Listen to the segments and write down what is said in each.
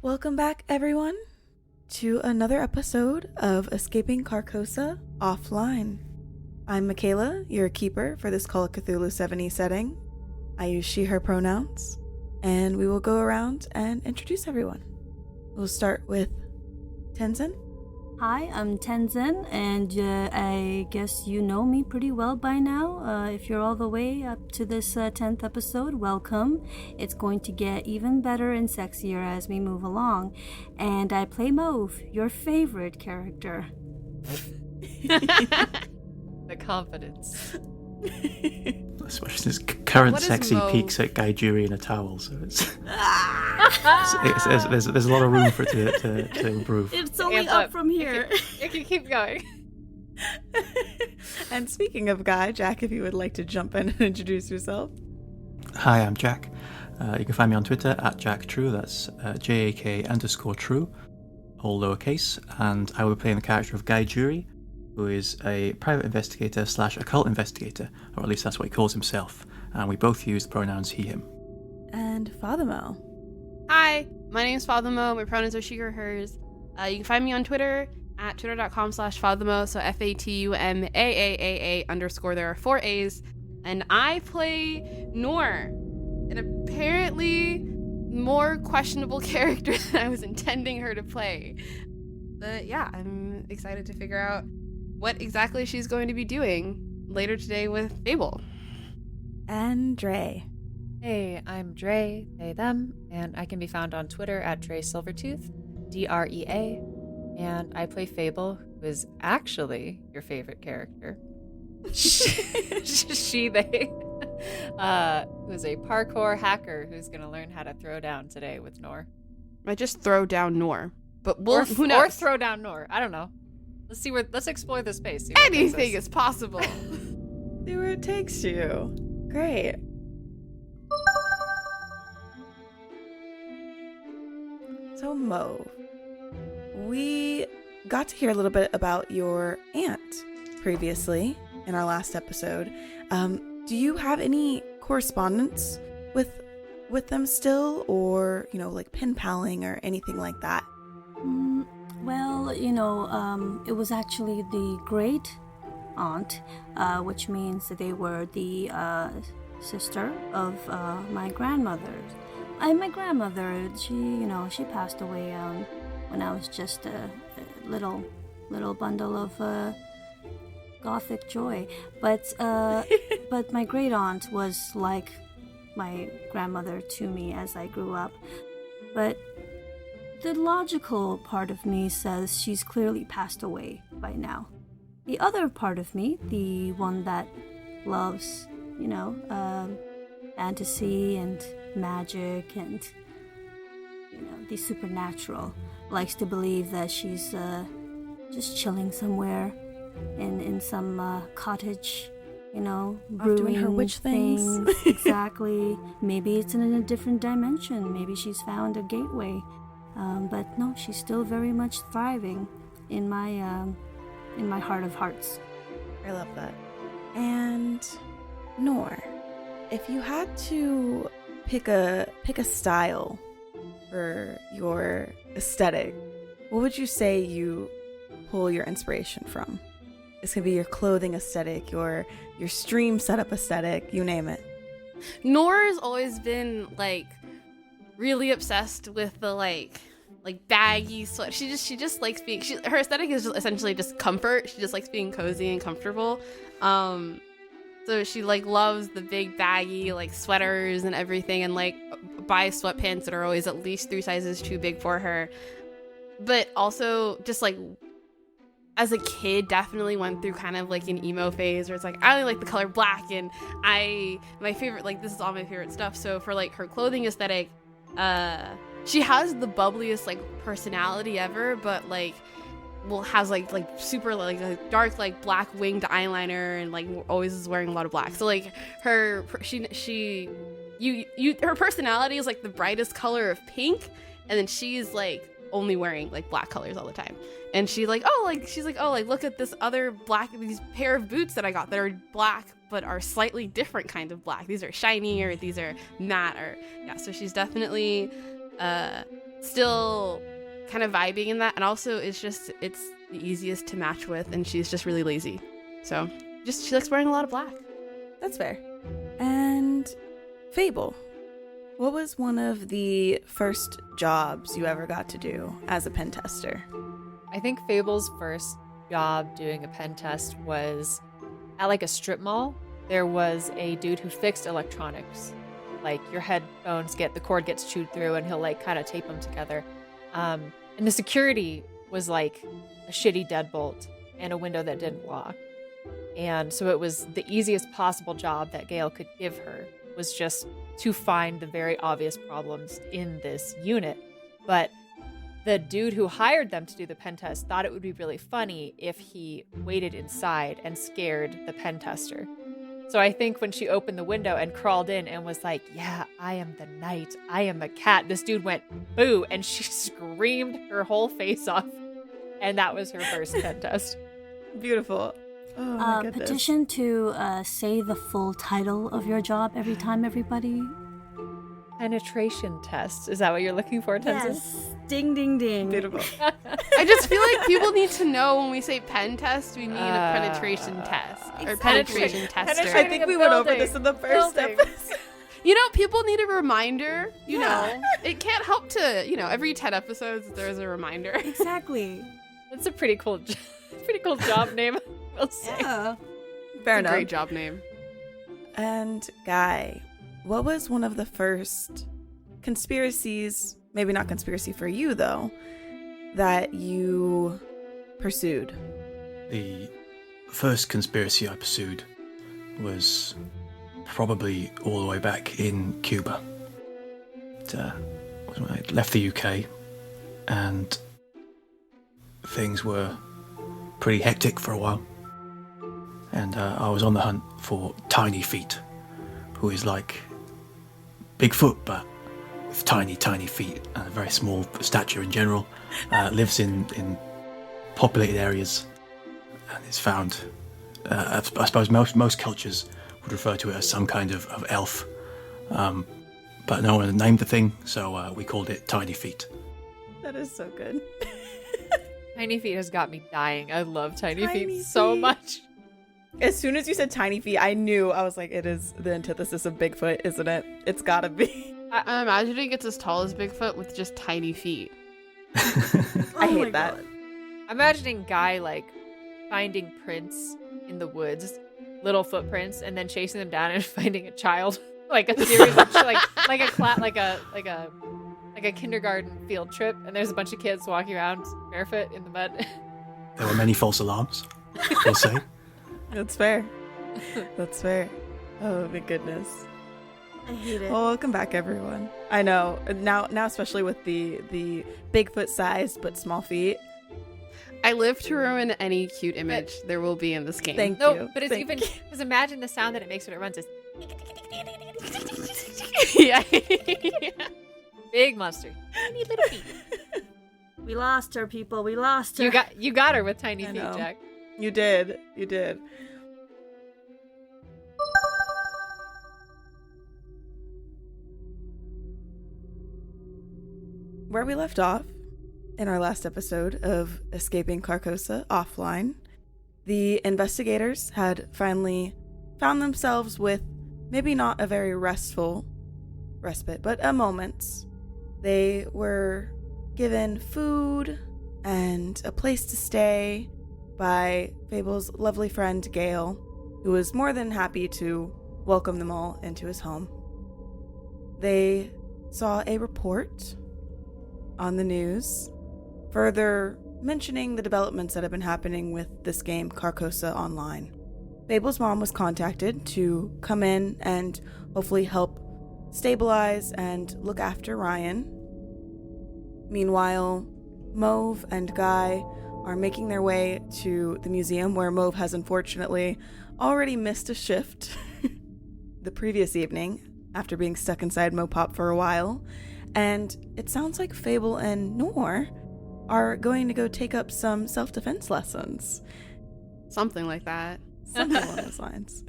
Welcome back, everyone, to another episode of Escaping Carcosa Offline. I'm Michaela, your keeper for this Call of Cthulhu 7e setting. I use she, her pronouns, and we will go around and introduce everyone. We'll start with Tenzin. Hi, I'm Tenzin, and I guess you know me pretty well by now. If you're all the way up to this 10th episode, welcome. It's going to get even better and sexier as we move along. And I play Mauve, your favorite character. The confidence. Especially his current What is sexy Mauve? peeks at Guy Jury in a towel, so there's a lot of room for it to improve. It's only Amp up from here. It can keep going. And speaking of Guy, Jack, if you would like to jump in and introduce yourself. Hi, I'm Jack. You can find me on Twitter at JackTrue, that's JAK_true, all lowercase, and I will be playing the character of Guy Jury, who is a private investigator / occult investigator, or at least that's what he calls himself, and we both use the pronouns he, him. And Fatuma. Hi, my name's Fatuma. My pronouns are she or hers. You can find me on Twitter at twitter.com/Fatuma, so FATUMAAAA_. There are 4 A's. And I play Noor, an apparently more questionable character than I was intending her to play. But yeah, I'm excited to figure out what exactly she's going to be doing later today with Fable. And Drea. Hey, I'm Drea, they, them, and I can be found on Twitter at Drea Silvertooth, DREA, and I play Fable, who is actually your favorite character. She, they, who's a parkour hacker who's going to learn how to throw down today with Noor. I just throw down Noor, but who Or knows? throw down Noor. I don't know. Let's explore the space. See where it takes Anything us. is possible. See where it takes you. Great. So, Mauve, we got to hear a little bit about your aunt previously in our last episode. Do you have any correspondence with them still, or like pen paling or anything like that? Well, it was actually the great aunt, which means that they were the sister of my grandmother. My grandmother, she passed away when I was just a little bundle of gothic joy. But but my great aunt was like my grandmother to me as I grew up. But the logical part of me says she's clearly passed away by now. The other part of me, the one that loves, fantasy and magic and, the supernatural, likes to believe that she's just chilling somewhere in some cottage, brewing doing her witch things. Exactly. Maybe it's in a different dimension. Maybe she's found a gateway. But no, she's still very much thriving in my heart of hearts. I love that. And Noor, if you had to pick a style for your aesthetic, what would you say you pull your inspiration from? This could be your clothing aesthetic, your stream setup aesthetic, you name it. Noor has always been really obsessed with the baggy sweat. She just likes being. Her aesthetic is just essentially just comfort. She just likes being cozy and comfortable. So she loves the big baggy sweaters and everything, and buys sweatpants that are always at least 3 sizes too big for her. But also just as a kid, definitely went through kind of an emo phase where it's I only like the color black, and my favorite this is all my favorite stuff. So for her clothing aesthetic, she has the bubbliest personality ever, but has super dark black winged eyeliner, and always is wearing a lot of black. So her personality is the brightest color of pink, and then she's only wearing black colors all the time. And she's look at this other these pair of boots that I got that are black but are slightly different kind of black. These are shiny, or these are matte, or yeah. So she's definitely still kind of vibing in that, and also it's the easiest to match with, and she's just really lazy. So she likes wearing a lot of black. That's fair. And Fable, what was one of the first jobs you ever got to do as a pen tester? I think Fable's first job doing a pen test was at like a strip mall. There was a dude who fixed electronics. Like your headphones the cord gets chewed through and he'll like kind of tape them together. And the security was like a shitty deadbolt and a window that didn't lock. And so it was the easiest possible job that Gail could give her, was just to find the very obvious problems in this unit. But the dude who hired them to do the pen test thought it would be really funny if he waited inside and scared the pen tester. So I think when she opened the window and crawled in and was like, yeah, I am the knight, I am the cat, this dude went, boo, and she screamed her whole face off. And that was her first pen test. Beautiful. Oh my goodness. Petition to say the full title of your job every time, everybody. Penetration test. Is that what you're looking for, Tenzin? Yes. Ding, ding, ding. Beautiful. I just feel like people need to know when we say pen test, we mean a penetration test. Or penetration tester. I think we went over this in the first episode. You know, people need a reminder. You know, it can't help to, every 10 episodes there's a reminder. Exactly. That's a pretty cool job name, I will say. Yeah. Fair enough. Great job name. And Guy, what was one of the first conspiracies, maybe not conspiracy for you though, that you pursued? The first conspiracy I pursued was probably all the way back in Cuba. It was when I left the UK, and things were pretty hectic for a while. And I was on the hunt for Tiny Feet, who is like Bigfoot, but with tiny, tiny feet and a very small stature in general. Lives in populated areas and is found, I suppose most cultures would refer to it as some kind of elf. But no one had named the thing, so we called it Tiny Feet. That is so good. Tiny Feet has got me dying. I love Tiny Feet so much. As soon as you said Tiny Feet, I knew. I was like, it is the antithesis of Bigfoot, isn't it? It's gotta be. I'm imagining it's as tall as Bigfoot with just tiny feet. I hate that. God. I'm imagining Guy like finding prints in the woods, little footprints, and then chasing them down and finding a child, like a series of like a kindergarten field trip, and there's a bunch of kids walking around barefoot in the mud. There were many false alarms, we'll say. That's fair. That's fair. Oh my goodness. I hate it. Well, welcome back, everyone. I know now, especially with the Bigfoot sized but small feet. I live to ruin any cute image there will be in this game. Thank No, you. but it's even because imagine the sound that it makes when it runs. Is Yeah. big monster, tiny little feet. We lost her, people. We lost her. You got her with tiny I feet, know. Jack. You did. You did. Where we left off in our last episode of Escaping Carcosa offline, the investigators had finally found themselves with maybe not a very restful respite, but a moment. They were given food and a place to stay by Fable's lovely friend Gail, who was more than happy to welcome them all into his home. They saw a report on the news, further mentioning the developments that have been happening with this game, Carcosa Online. Fable's mom was contacted to come in and hopefully help stabilize and look after Ryan. Meanwhile, Mauve and Guy are making their way to the museum, where Mauve has unfortunately already missed a shift the previous evening after being stuck inside Mopop for a while. And it sounds like Fable and Noor are going to go take up some self-defense lessons. Something like that. Something along those lines.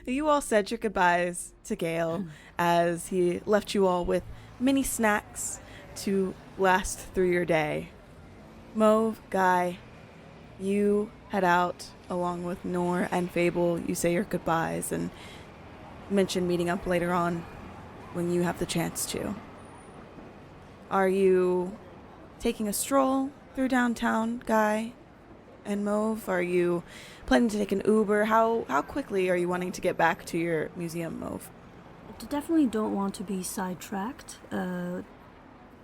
You all said your goodbyes to Gale as he left you all with mini snacks to last through your day. Mauve, Guy, you head out along with Noor and Fable. You say your goodbyes and mention meeting up later on when you have the chance to. Are you taking a stroll through downtown, Guy and Mauve? Are you planning to take an Uber? How quickly are you wanting to get back to your museum, Mauve? I definitely don't want to be sidetracked.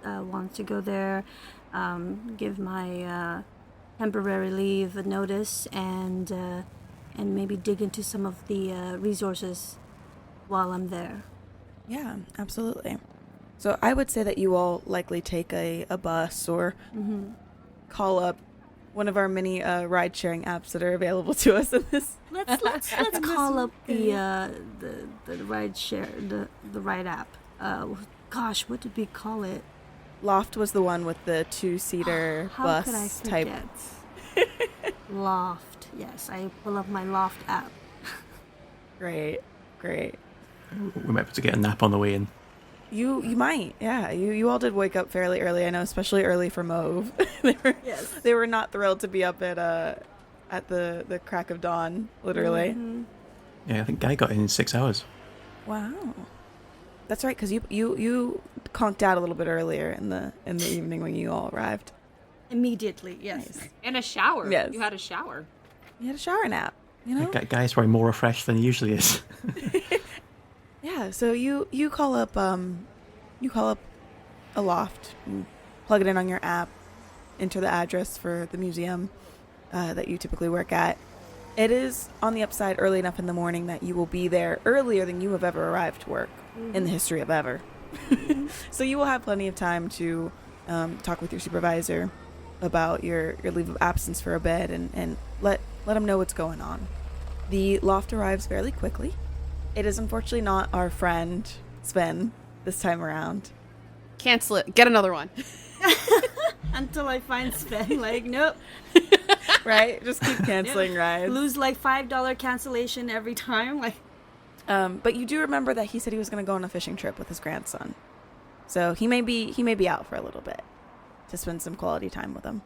Want to go there, give my temporary leave a notice, and maybe dig into some of the resources while I'm there. Yeah, absolutely. So I would say that you all likely take a bus or call up one of our many ride-sharing apps that are available to us in this. Let's call up the ride share the ride app. Gosh, what did we call it? Loft was the one with the 2-seater bus could I type. forget? Loft. Yes, I pull up my Loft app. Great. We might have to get a nap on the way in. You might, yeah. You all did wake up fairly early. I know, especially early for Mauve. They were not thrilled to be up at the crack of dawn, literally. Mm-hmm. Yeah, I think Guy got in 6 hours. Wow, that's right. Because you conked out a little bit earlier in the evening when you all arrived. Immediately, yes. Nice. And a shower. Yes. You had a shower. You had a shower nap. You know. Guy's probably more refreshed than he usually is. Yeah, so you call up a loft, you plug it in on your app, enter the address for the museum that you typically work at. It is on the upside early enough in the morning that you will be there earlier than you have ever arrived to work in the history of ever. So you will have plenty of time to talk with your supervisor about your leave of absence for a bit and let them know what's going on. The loft arrives fairly quickly. It is unfortunately not our friend Sven this time around. Cancel it. Get another one. Until I find Sven, like, nope. Right? Just keep canceling rides. Lose like $5 cancellation every time. Like, but you do remember that he said he was going to go on a fishing trip with his grandson. So he may be out for a little bit to spend some quality time with him.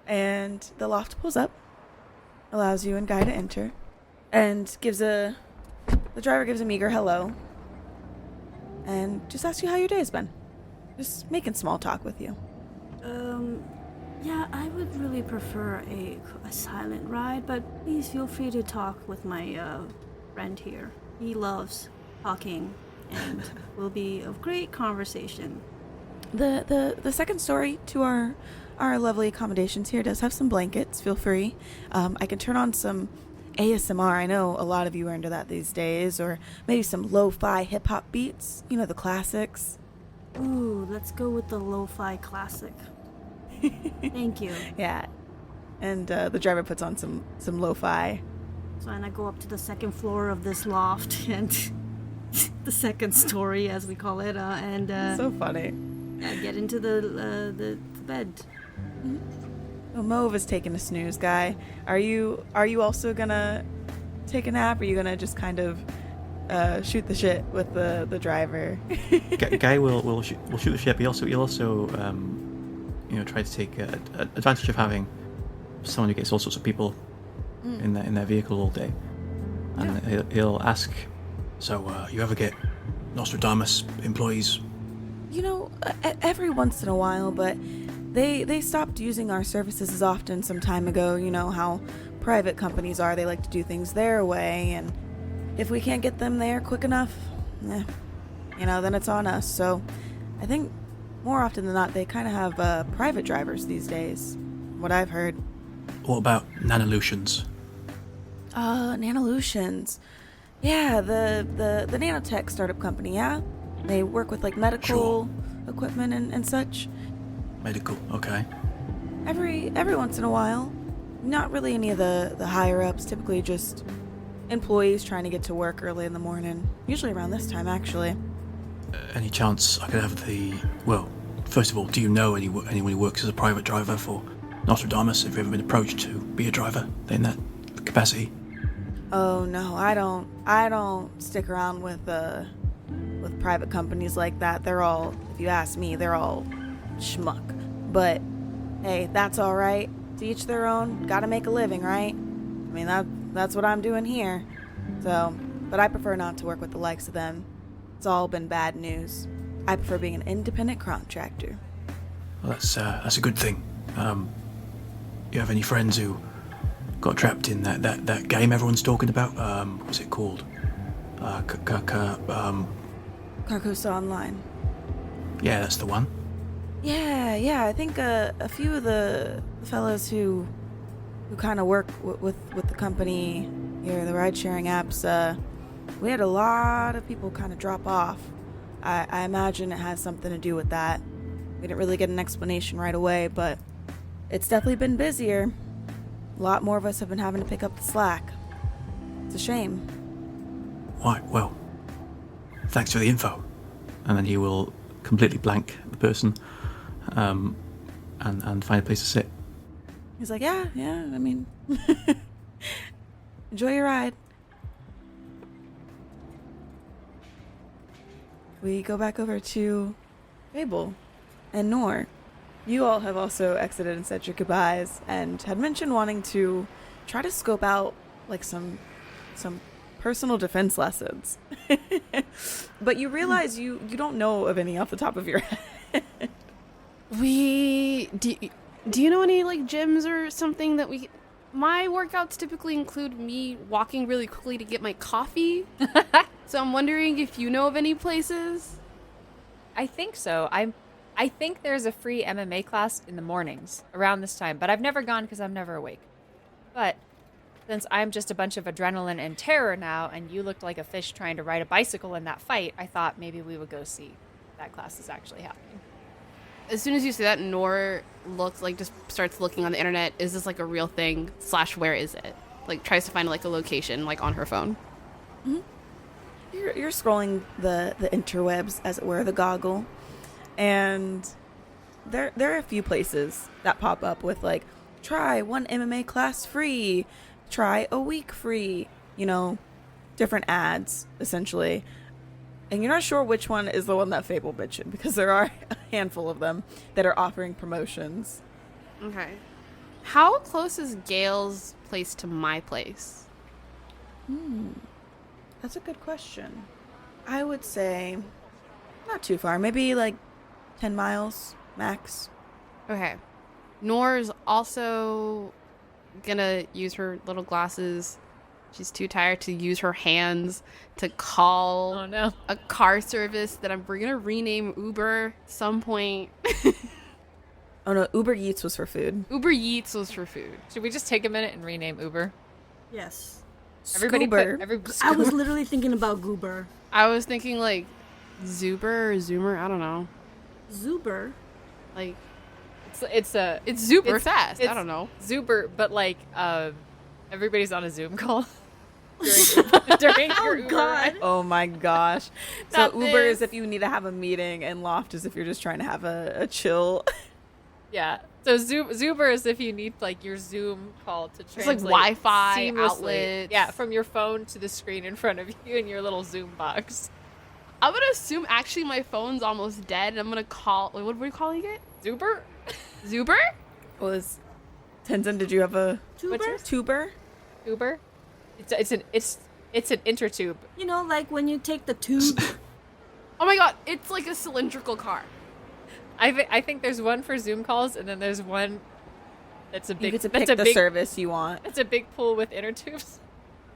And the loft pulls up, allows you and Guy to enter, and the driver gives a meager hello and just asks you how your day has been. Just making small talk with you. yeah, I would really prefer a silent ride, but please feel free to talk with my friend here. He loves talking and will be of great conversation. The second story to our lovely accommodations here does have some blankets. Feel free. I can turn on some ASMR. I know a lot of you are into that these days, or maybe some lo-fi hip-hop beats. You know, the classics. Ooh, let's go with the lo-fi classic. Thank you. Yeah. And the driver puts on some lo-fi. So and I go up to the second floor of this loft and the second story, as we call it, and So funny. get into the bed. Well, Mauve is taking a snooze, Guy. Are you also gonna take a nap? Or are you gonna just kind of shoot the shit with the driver? Guy will shoot the ship. He'll also try to take advantage of having someone who gets all sorts of people in their vehicle all day, and he'll ask, so you ever get Nostradamus employees? You know, every once in a while, but they stopped using our services as often some time ago. You know how private companies are; they like to do things their way, and if we can't get them there quick enough, then it's on us. So I think more often than not, they kind of have private drivers these days. What I've heard. What about Nanolutions? Nanolutions. Yeah, the nanotech startup company, yeah? They work with, like, medical equipment and such. Medical, okay. Every once in a while. Not really any of the higher-ups, typically just employees trying to get to work early in the morning. Usually around this time, actually. Any chance I could have first of all, do you know anyone who works as a private driver for Nostradamus? Have you ever been approached to be a driver in that capacity? Oh, no, I don't stick around with with private companies like that. They're all, if you ask me, they're all schmuck. But hey, that's all right. To each their own. Gotta make a living, right? I mean, that's what I'm doing here. So, but I prefer not to work with the likes of them. It's all been bad news. I prefer being an independent contractor. Well, that's a good thing. You have any friends who got trapped in that game everyone's talking about? What's it called? Carcosa Online. Yeah, that's the one. Yeah. I think a few of the fellows who kind of work with the company here, the ride-sharing apps, we had a lot of people kind of drop off. I imagine it has something to do with that. We didn't really get an explanation right away, but it's definitely been busier. A lot more of us have been having to pick up the slack. It's a shame. Right, well, thanks for the info. And then he will completely blank the person and find a place to sit. He's like, yeah, I mean, enjoy your ride. We go back over to Fable and Noor. You all have also exited and said your goodbyes and had mentioned wanting to try to scope out like some personal defense lessons. But you realize you don't know of any off the top of your head. Do you know any like gyms or something that we... My workouts typically include me walking really quickly to get my coffee. So I'm wondering if you know of any places. I think so. I think there's a free MMA class in the mornings around this time, but I've never gone because I'm never awake. But since I'm just a bunch of adrenaline and terror now, and you looked like a fish trying to ride a bicycle in that fight, I thought maybe we would go see if that class is actually happening. As soon as you say that, Noor just starts looking on the internet. Is this like a real thing? / where is it? Like tries to find like a location like on her phone. Mm-hmm. You're scrolling the interwebs, as it were, the goggle, and there are a few places that pop up with like, try 1 MMA class free, try a week free, different ads essentially. And you're not sure which one is the one that Fable mentioned, because there are a handful of them that are offering promotions. Okay. How close is Gail's place to my place? That's a good question. I would say not too far. Maybe like 10 miles max. Okay. Noor's also gonna use her little glasses. She's too tired to use her hands to call a car service that we're gonna rename Uber at some point. Oh no, Uber Eats was for food. Uber Eats was for food. Should we just take a minute and rename Uber? Yes. Everybody I was literally thinking about Goober. I was thinking like Zuber or Zoomer. I don't know. Zuber? Like it's super fast. I don't know. Zuber, but like everybody's on a Zoom call during your Uber ride. Oh my gosh. So Uber is if you need to have a meeting, and Loft is if you're just trying to have a chill. Yeah. So Zuber is if you need like your Zoom call to translate. It's like Wi-Fi seamlessly. outlets. Yeah, from your phone to the screen in front of you in your little Zoom box. I'm gonna assume actually my phone's almost dead, and I'm gonna call. What are we calling it? Zuber? Zuber? Was Tenzin? Did you have a tuber? Uber? It's an intertube. Like when you take the tube. Oh my god, it's like a cylindrical car. I think there's one for Zoom calls, and then there's one that's a big. You get to pick the service you want. It's a big pool with inner tubes.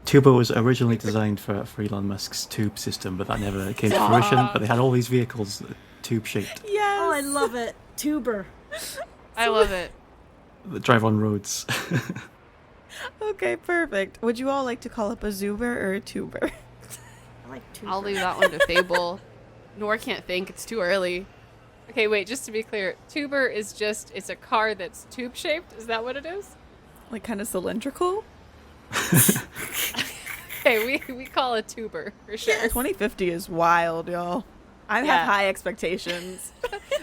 Tuber was originally designed for Elon Musk's tube system, but that never came to fruition. But they had all these vehicles tube shaped Yes. Oh, I love it. Tuber. I love it. that drive on roads. Okay, perfect. Would you all like to call up a Zuber or a tuber? I like tuber. I'll leave that one to Fable. Noor can't think. It's too early. Okay, wait, just to be clear, tuber is it's a car that's tube shaped. Is that what it is? Like kind of cylindrical? Okay, we call it tuber for sure. 2050 is wild, y'all. I have high expectations.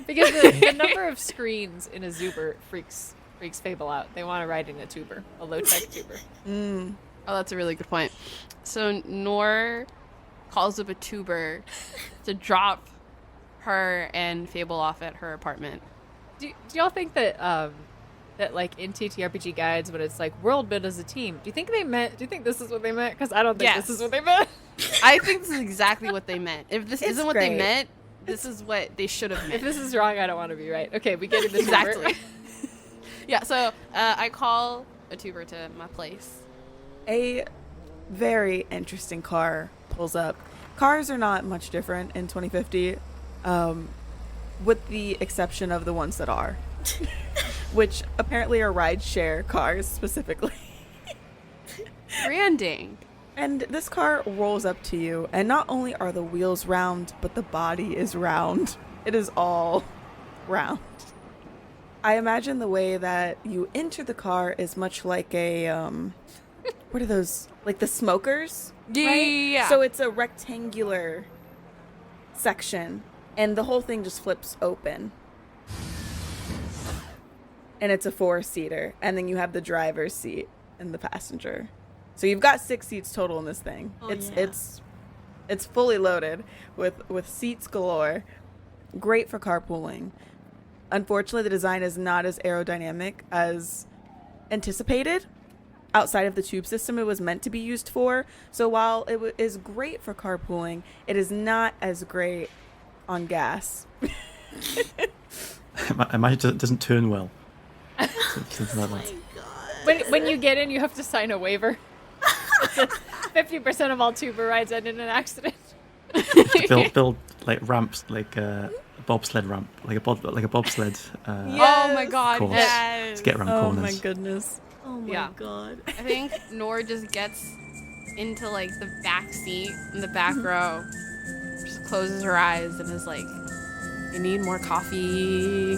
Because the number of screens in a Zuber freaks Fable out. They want to ride in a tuber, a low-tech tuber. Oh, that's a really good point. So Noor calls up a tuber to drop her and Fable off at her apartment. Do y'all think that that like in TTRPG guides when it's like world build as a team, do you think this is what they meant? Because I don't think this is what they meant. I think this is exactly what they meant. If this isn't what great. they meant, this is what they should have meant. If this is wrong, I don't want to be right. Okay, we get it. Exactly. Yeah, so I call a tuber to my place. A very interesting car pulls up. Cars are not much different in 2050, with the exception of the ones that are, which apparently are rideshare cars specifically. Branding. And this car rolls up to you, and not only are the wheels round, but the body is round. It is all round. I imagine the way that you enter the car is much like a, what are those? Like the smokers? Yeah. Right? So it's a rectangular section, and the whole thing just flips open. And it's a 4-seater, and then you have the driver's seat and the passenger. So you've got 6 seats total in this thing. It's fully loaded with seats galore. Great for carpooling. Unfortunately, the design is not as aerodynamic as anticipated outside of the tube system it was meant to be used for. So while it is great for carpooling, it is not as great on gas. I imagine it doesn't turn well. When you get in, you have to sign a waiver. 50% of all tuber rides end in an accident. build like ramps, like a bobsled ramp, like a bobsled. Oh my god, course. yes. To get around Oh corners. my goodness. Oh my Yeah. god. I think Noor just gets into like the back seat in the back row, just closes her eyes and is like, "I need more coffee."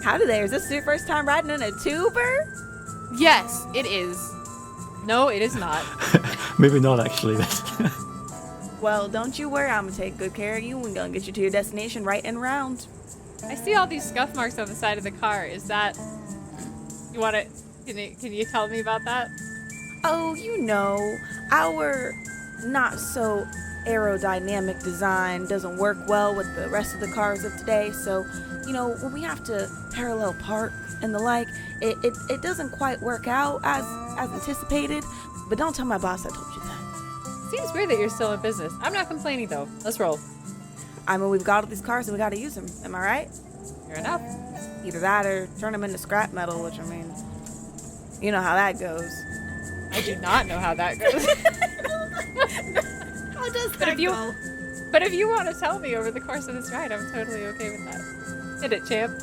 Howdy there. Is this your first time riding in a tuber? Yes, it is. No, it is not. Maybe not actually. Well, don't you worry. I'm going to take good care of you and gonna get you to your destination right and round. I see all these scuff marks on the side of the car. Is that... You want to... Can you tell me about that? Oh, you know, our not so aerodynamic design doesn't work well with the rest of the cars of today. So, you know, when we have to parallel park and the like, it doesn't quite work out as anticipated. But don't tell my boss I told you that. Seems weird that you're still in business. I'm not complaining, though. Let's roll. I mean, we've got all these cars and we got to use them. Am I right? Fair enough. Either that or turn them into scrap metal, which, I mean, you know how that goes. I do not know how that goes. How does But that go? But if you want to tell me over the course of this ride, I'm totally okay with that. Hit it, champ.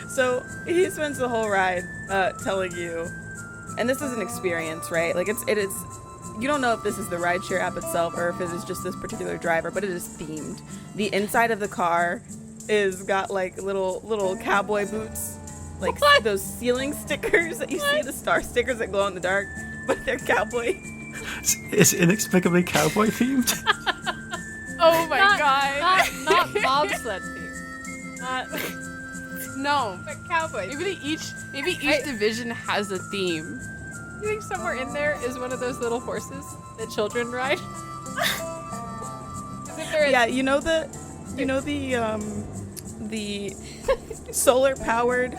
So he spends the whole ride telling you, and this is an experience, right? Like it is. You don't know if this is the rideshare app itself or if it is just this particular driver, but it is themed. The inside of the car is got like little cowboy boots, like those ceiling stickers that you see, the star stickers that glow in the dark, but they're cowboy. It's inexplicably cowboy themed. Oh my god. Not bobsled theme. Not No. but cowboy. Maybe each division has a theme. You think somewhere in there is one of those little horses that children ride? Yeah, you know the solar powered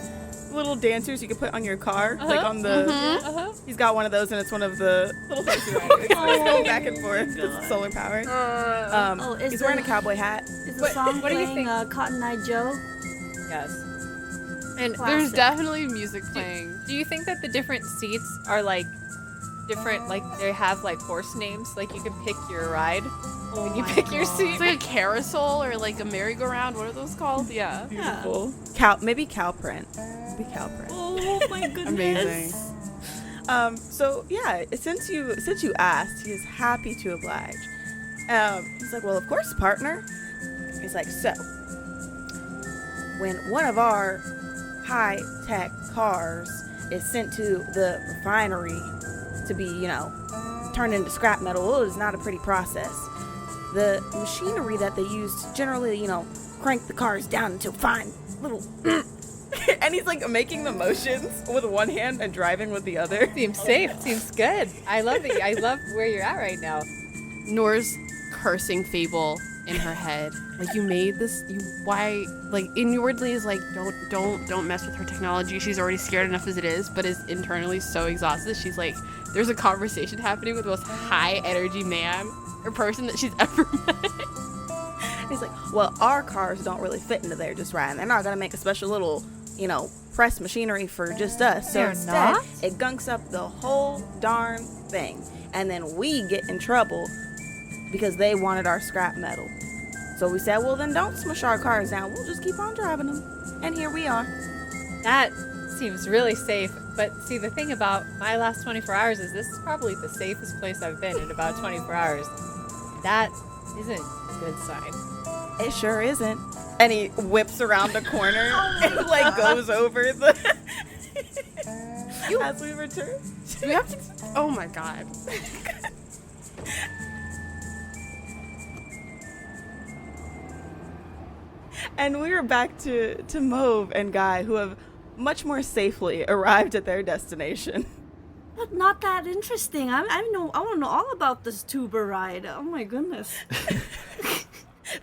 little dancers you can put on your car, like on the. He's got one of those, and it's one of the little horse riders. It's going back and forth. It's solar powered. He's wearing a cowboy hat. Is the What- song what do you playing think? Cotton Eye Joe? Yes. And There's Classic. definitely music playing. do you think that the different seats are like different, like they have like horse names? Like you can pick your ride when you my pick your God. seat? It's like a carousel or like a merry-go-round. What are those called? Yeah. Beautiful. Maybe cow print. Maybe cow print. Oh my goodness. Amazing. So yeah, since you asked, he is happy to oblige. He's like, well, of course, partner. He's like, so when one of our high-tech cars is sent to the refinery to be, turned into scrap metal, it is not a pretty process. The machinery that they use to generally, crank the cars down into fine little And he's like making the motions with one hand and driving with the other. Seems safe. Seems good. I love it. I love where you're at right now. Noor's cursing Fable in her head. Like, you made this, why, like, inwardly is like, don't mess with her technology. She's already scared enough as it is, but is internally so exhausted. She's like, there's a conversation happening with the most high energy man or person that she's ever met. He's like, well, our cars don't really fit into there just right, and they're not gonna make a special little, press machinery for just us. So They're instead, not? it gunks up the whole darn thing, and then we get in trouble because they wanted our scrap metal. So we said, well, then don't smush our cars down. We'll just keep on driving them. And here we are. That seems really safe. But see, the thing about my last 24 hours is this is probably the safest place I've been in about 24 hours. That isn't a good sign. It sure isn't. And he whips around a corner and like goes over the as we return. We have to, oh my god. And we are back to Mauve and Guy, who have much more safely arrived at their destination. But not that interesting. I want to know all about this tuber ride. Oh my goodness.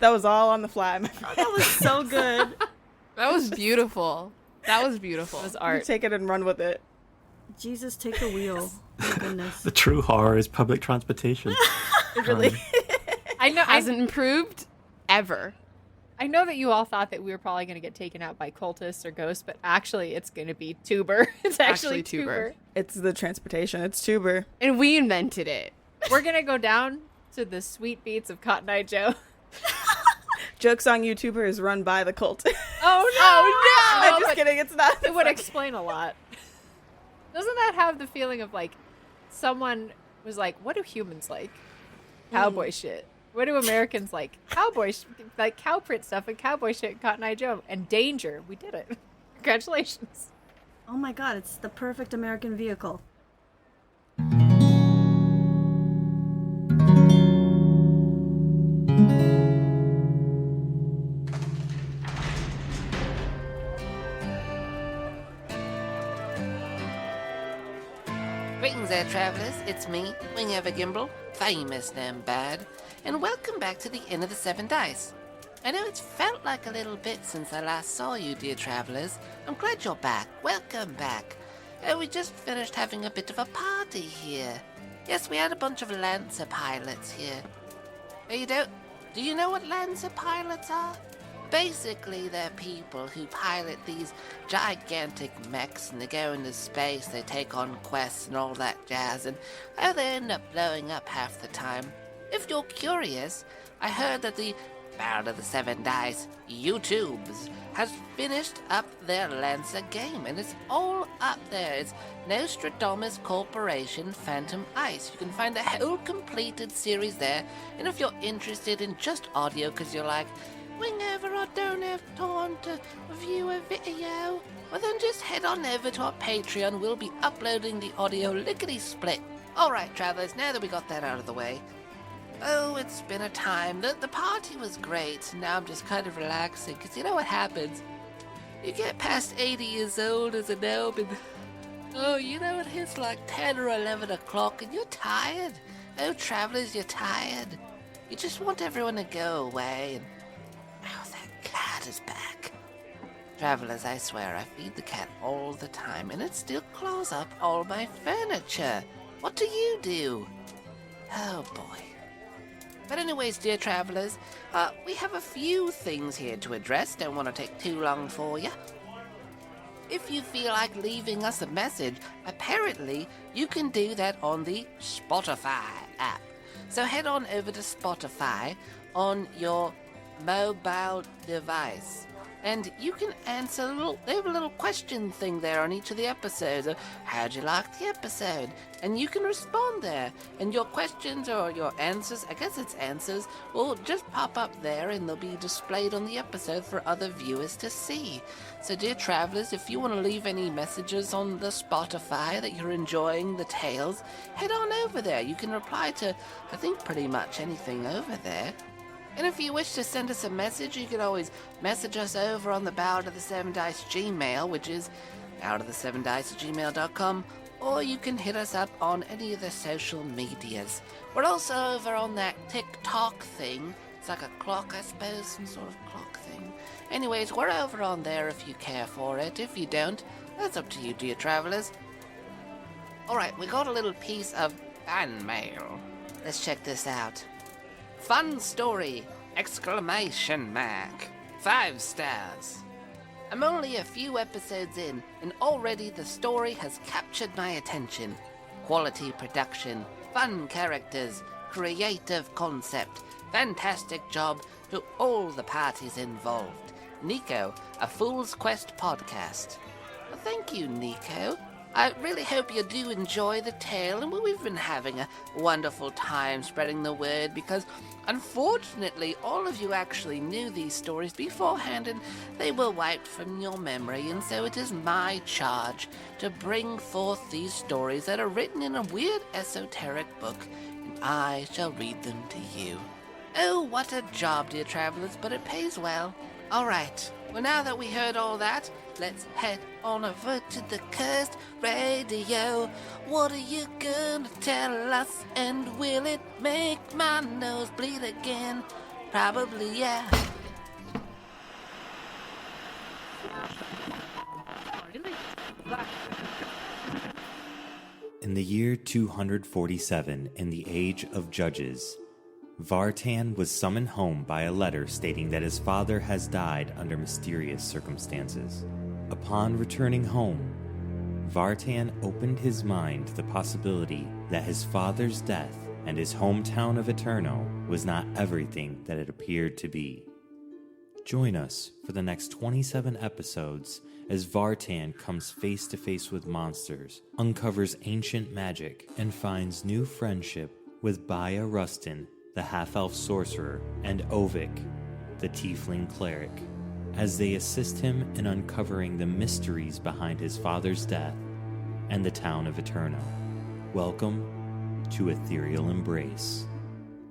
That was all on the fly. My friend. That was so good. That was beautiful. That was beautiful. It was You art. take it and run with it. Jesus, take the wheel. Oh my goodness. The true horror is public transportation. It really. I know. Hasn't improved ever. I know that you all thought that we were probably going to get taken out by cultists or ghosts, but actually it's going to be tuber. It's actually tuber. It's the transportation. It's tuber. And we invented it. We're going to go down to the sweet beats of Cotton Eye Joe. Jokes on YouTuber is run by the cult. Oh, no! I'm just kidding. It's not. It would explain a lot. Doesn't that have the feeling of like someone was like, what do humans like? Cowboy shit. What do Americans like? Cowboy like cow print stuff and cowboy shit, Cotton Eye Joe. And danger. We did it. Congratulations. Oh my god, it's the perfect American vehicle. Greetings there, travellers. It's me, Wingover Gimbal, famous and bad, and welcome back to the Inn of the Seven Dice. I know it's felt like a little bit since I last saw you, dear travellers. I'm glad you're back. Welcome back. We just finished having a bit of a party here. Yes, we had a bunch of Lancer pilots here. Do you know what Lancer pilots are? Basically, they're people who pilot these gigantic mechs and they go into space, they take on quests and all that jazz, and they end up blowing up half the time. If you're curious, I heard that the Ballad of the Seven Dice YouTubes has finished up their Lancer game, and it's all up there. It's Nostradamus Corporation Phantom Ice. You can find the whole completed series there, and if you're interested in just audio because you're like, Wingover, I don't have time to view a video, well then just head on over to our Patreon. We'll be uploading the audio lickety-split. Alright, travellers, now that we got that out of the way. Oh, it's been a time. The party was great. Now I'm just kind of relaxing, because you know what happens? You get past 80 years old as a gnome, and it hits like 10 or 11 o'clock, and you're tired. Oh, travellers, you're tired. You just want everyone to go away, and that cat is back. Travellers, I swear, I feed the cat all the time, and it still claws up all my furniture. What do you do? Oh, boy. But anyways, dear travellers, we have a few things here to address. Don't want to take too long for you. If you feel like leaving us a message, apparently you can do that on the Spotify app. So head on over to Spotify on your mobile device, and you can answer they have a little question thing there on each of the episodes of how'd you like the episode, and you can respond there, and your questions or your answers, I guess it's answers, will just pop up there and they'll be displayed on the episode for other viewers to see. So dear travellers, if you want to leave any messages on the Spotify that you're enjoying the tales, head on over there. You can reply to I think pretty much anything over there. And if you wish to send us a message, you can always message us over on the Ballad of the Seven Dice Gmail, which is balladofthesevendice@gmail.com, or you can hit us up on any of the social medias. We're also over on that TikTok thing. It's like a clock, I suppose, some sort of clock thing. Anyways, we're over on there if you care for it. If you don't, that's up to you, dear travelers. Alright, we got a little piece of fan mail. Let's check this out. Fun story! Exclamation mark. 5 stars. I'm only a few episodes in, and already the story has captured my attention. Quality production, fun characters, creative concept, fantastic job to all the parties involved. Nico, a Fool's Quest podcast. Well, thank you, Nico. I really hope you do enjoy the tale, and we've been having a wonderful time spreading the word because, unfortunately, all of you actually knew these stories beforehand and they were wiped from your memory, and so it is my charge to bring forth these stories that are written in a weird esoteric book, and I shall read them to you. Oh, what a job, dear travelers, but it pays well. Alright, well now that we heard all that, let's head on over to the Cursed Radio. What are you gonna tell us, and will it make my nose bleed again? Probably, yeah. In the year 247, in the Age of Judges, Vartan was summoned home by a letter stating that his father has died under mysterious circumstances. Upon returning home, Vartan opened his mind to the possibility that his father's death and his hometown of Eterno was not everything that it appeared to be. Join us for the next 27 episodes as Vartan comes face to face with monsters, uncovers ancient magic, and finds new friendship with Baya Rustin, the half-elf sorcerer, and Ovik, the tiefling cleric, as they assist him in uncovering the mysteries behind his father's death and the town of Eterno. Welcome to Ethereal Embrace,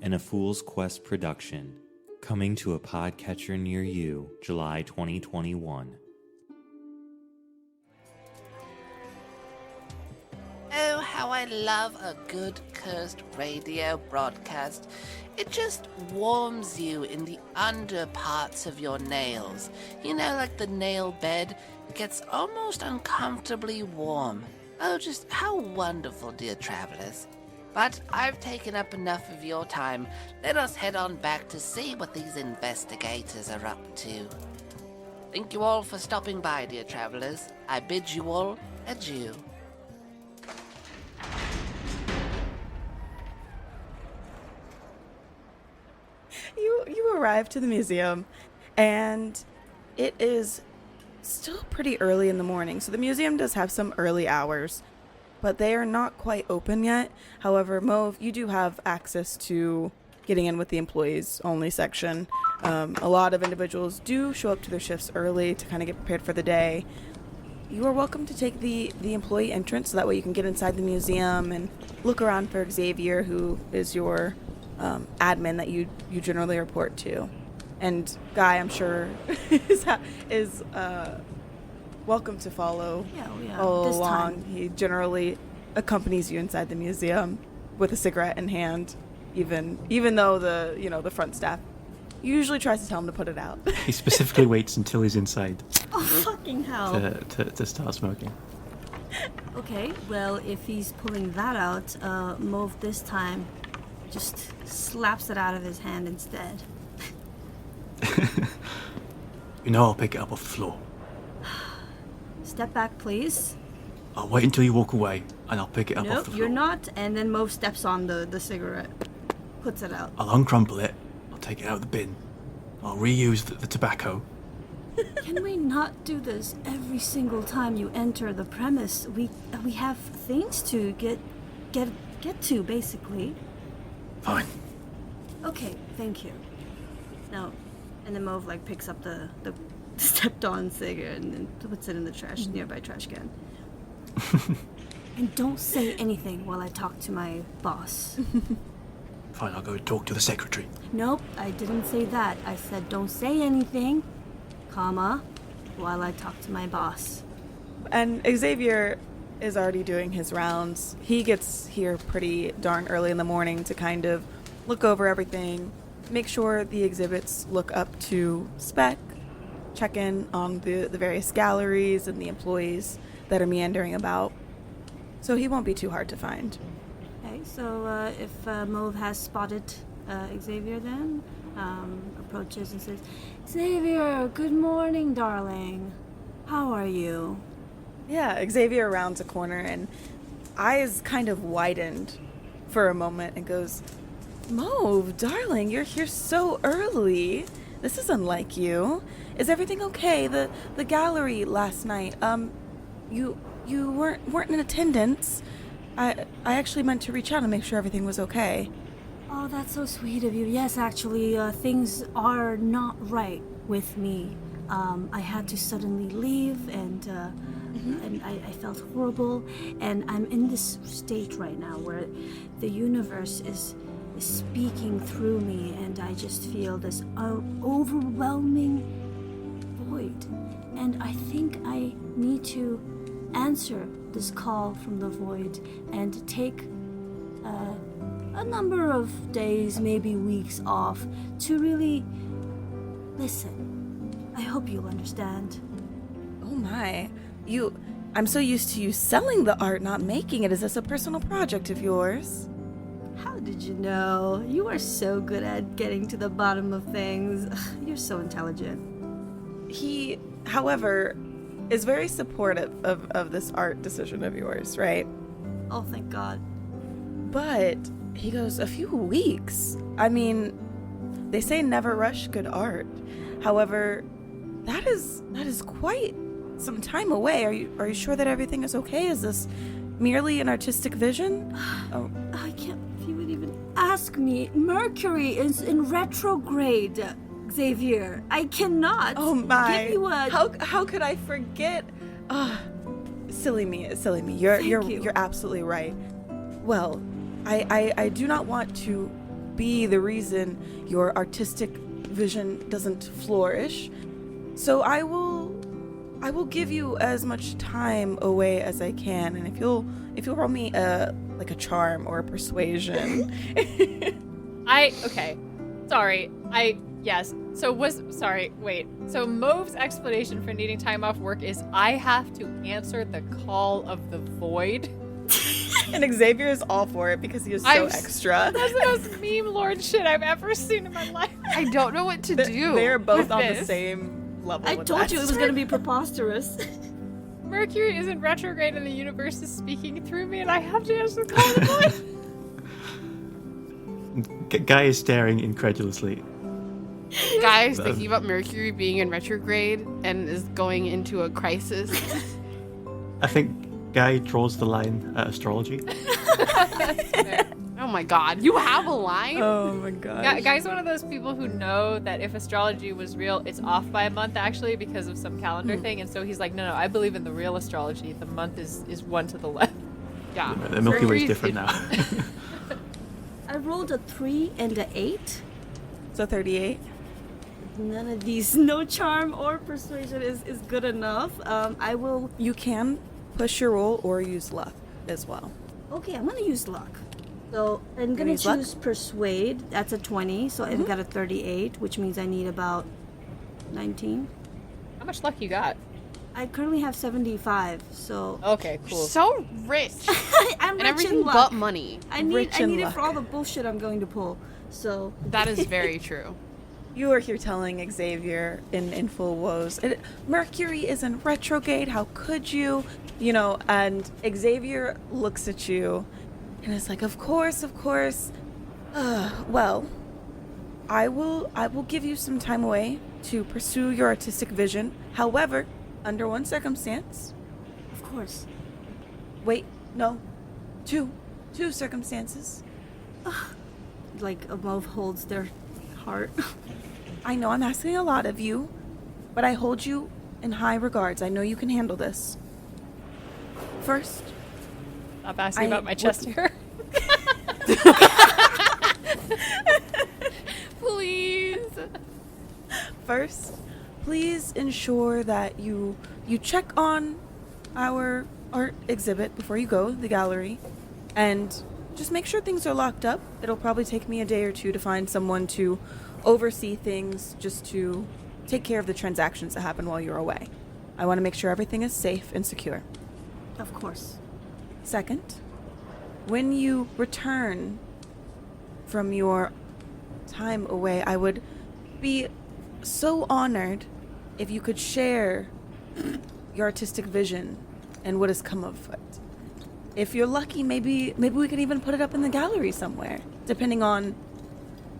an A Fool's Quest production, coming to a podcatcher near you, July 2021. Oh, how I love a good cursed radio broadcast. It just warms you in the under parts of your nails. You know, like the nail bed. It gets almost uncomfortably warm. Oh, just how wonderful, dear travelers. But I've taken up enough of your time. Let us head on back to see what these investigators are up to. Thank you all for stopping by, dear travelers. I bid you all adieu. You arrive to the museum, and it is still pretty early in the morning. So the museum does have some early hours, but they are not quite open yet. However, Mauve, you do have access to getting in with the employees only section. A lot of individuals do show up to their shifts early to kind of get prepared for the day. You are welcome to take the employee entrance, so that way you can get inside the museum and look around for Xavier, who is your admin that you generally report to. And Guy, I'm sure, is welcome to follow all this along. time. He generally accompanies you inside the museum with a cigarette in hand, even though the front staff usually tries to tell him to put it out. He specifically waits until he's inside Oh, fucking hell. to start smoking. Okay, well, if he's pulling that out, Mauve this time just slaps it out of his hand instead. You know I'll pick it up off the floor. Step back, please. I'll wait until you walk away, and I'll pick it up off Nope, the floor. you're not. And then Mauve steps on the cigarette, puts it out. I'll uncrumple it, I'll take it out of the bin, I'll reuse the tobacco. Can we not do this every single time you enter the premise? We have things to get to, basically. Fine. Okay, thank you. Now, and then Mauve picks up the stepped on cigarette and then puts it in the nearby trash can. And don't say anything while I talk to my boss. Fine, I'll go talk to the secretary. Nope, I didn't say that. I said don't say anything, comma, while I talk to my boss. And Xavier is already doing his rounds. He gets here pretty darn early in the morning to kind of look over everything, make sure the exhibits look up to spec, check in on the various galleries and the employees that are meandering about. So he won't be too hard to find. Okay, so if Mauve has spotted Xavier then, approaches and says, Xavier, good morning, darling. How are you? Yeah, Xavier rounds a corner and eyes kind of widened for a moment and goes, Mauve, darling, you're here so early. This is unlike you. Is everything okay? The gallery last night, you weren't in attendance. I actually meant to reach out and make sure everything was okay. Oh, that's so sweet of you. Yes, actually, things are not right with me. I had to suddenly leave, and I felt horrible. And I'm in this state right now where the universe is speaking through me, and I just feel this overwhelming void. And I think I need to answer this call from the void and take a number of days, maybe weeks off to really listen. I hope you'll understand. Oh my. I'm so used to you selling the art, not making it. Is this a personal project of yours? How did you know? You are so good at getting to the bottom of things. You're so intelligent. He, however, is very supportive of this art decision of yours, right? Oh, thank God. But he goes, a few weeks. I mean, they say never rush good art. However, that is quite some time away. Are you sure that everything is okay? Is this merely an artistic vision? Oh. I can't believe you would even ask me. Mercury is in retrograde, Xavier. I cannot. Oh my! Give you a... How could I forget? Silly me. You're absolutely right. Well, I do not want to be the reason your artistic vision doesn't flourish. So I will give you as much time away as I can, and if you'll roll me a charm or a persuasion. Okay. Sorry. Yes. So Mauve's explanation for needing time off work is I have to answer the call of the void. And Xavier is all for it because he is so extra. That's the most meme lord shit I've ever seen in my life. I don't know what to do. They're both on this. the same level. I told you it was going to be preposterous. Mercury is in retrograde and the universe is speaking through me and I have to answer the call of the void. Guy is staring incredulously. Guys thinking about Mercury being in retrograde and is going into a crisis. I think Guy draws the line at astrology. Oh my god, you have a line? Oh my god. Guy's one of those people who know that if astrology was real, it's off by a month actually because of some calendar thing, and so he's like, no, I believe in the real astrology. The month is one to the left. Yeah. The Milky Way is different now. I rolled a 3 and an 8. So 38. None of these, no charm or persuasion is good enough. I will... You can push your roll or use luck as well. Okay, I'm going to use luck. So I'm going to use luck? choose persuade. That's a 20, so I've got a 38, which means I need about 19. How much luck you got? I currently have 75, so... Okay, cool. So rich. I'm And rich everything in luck. but money. I need Rich in it luck. for all the bullshit I'm going to pull, so... That is very true. You are here telling Xavier in full woes. Mercury is in retrograde. How could you? You know, and Xavier looks at you and is like, of course. Well, I will give you some time away to pursue your artistic vision. However, under one circumstance. Of course. Wait, no. Two circumstances. Like a Mauve holds their heart. I know I'm asking a lot of you, but I hold you in high regards. I know you can handle this. First, Stop asking about my chest hair. Please. First, please ensure that you check on our art exhibit before you go, the gallery, and just make sure things are locked up. It'll probably take me a day or two to find someone to oversee things, just to take care of the transactions that happen while you're away. I want to make sure everything is safe and secure. Of course. Second, when you return from your time away, I would be so honored if you could share your artistic vision and what has come of it. If you're lucky, maybe we could even put it up in the gallery somewhere, depending on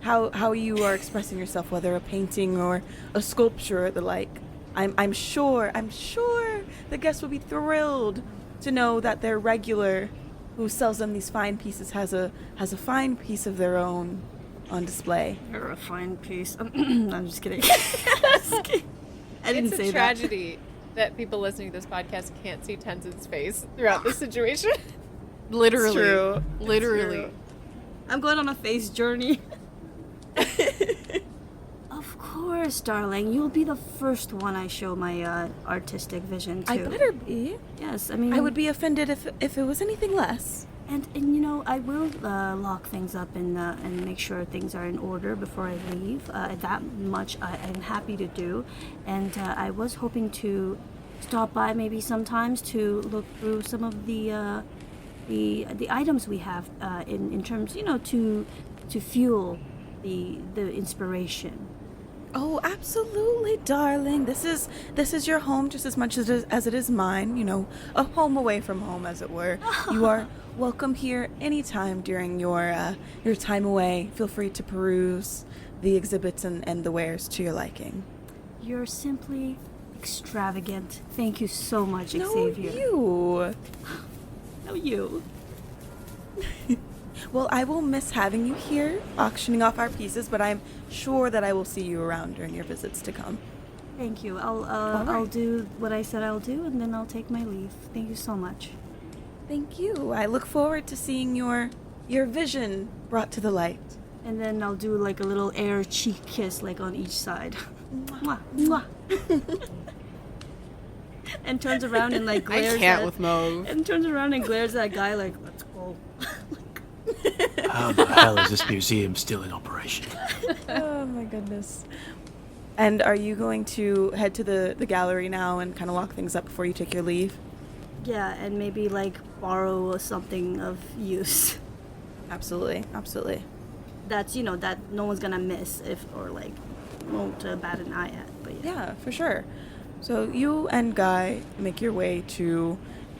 how you are expressing yourself, whether a painting or a sculpture or the like. I'm sure the guests will be thrilled to know that their regular who sells them these fine pieces has a fine piece of their own on display. You're a fine piece. I'm just kidding. I didn't say It's a tragedy that people listening to this podcast can't see Tenzin's face throughout this situation. Literally. True. Literally. True. I'm going on a face journey. Of course, darling. You'll be the first one I show my artistic vision to. I better be. Yes, I mean... I would be offended if it was anything less. And you know, I will lock things up and make sure things are in order before I leave. That much I'm happy to do. And I was hoping to stop by maybe sometimes to look through some of the items we have in terms, you know, to fuel the inspiration. Oh, absolutely, darling. This is your home just as much as it is mine. You know, a home away from home, as it were. You are welcome here anytime during your time away. Feel free to peruse the exhibits and the wares to your liking. You're simply extravagant. Thank you so much, No, Xavier. you. No, you. Well, I will miss having you here, auctioning off our pieces, but I'm sure that I will see you around during your visits to come. Thank you. All I'll right. do what I said I'll do, and then I'll take my leave. Thank you so much. Thank you. I look forward to seeing your vision brought to the light. And then I'll do like a little air cheek kiss, like on each side. Mwah, mwah. And turns around and like glares I can't at, with Mauve. and turns around and glares at that guy like, let's go. How the hell is this museum still in operation? Oh my goodness. And are you going to head to the gallery now and kind of lock things up before you take your leave? Yeah, and maybe like borrow something of use. Absolutely, absolutely. That's, you know, that no one's gonna miss or like won't bat an eye at. But Yeah, for sure. So you and Guy make your way to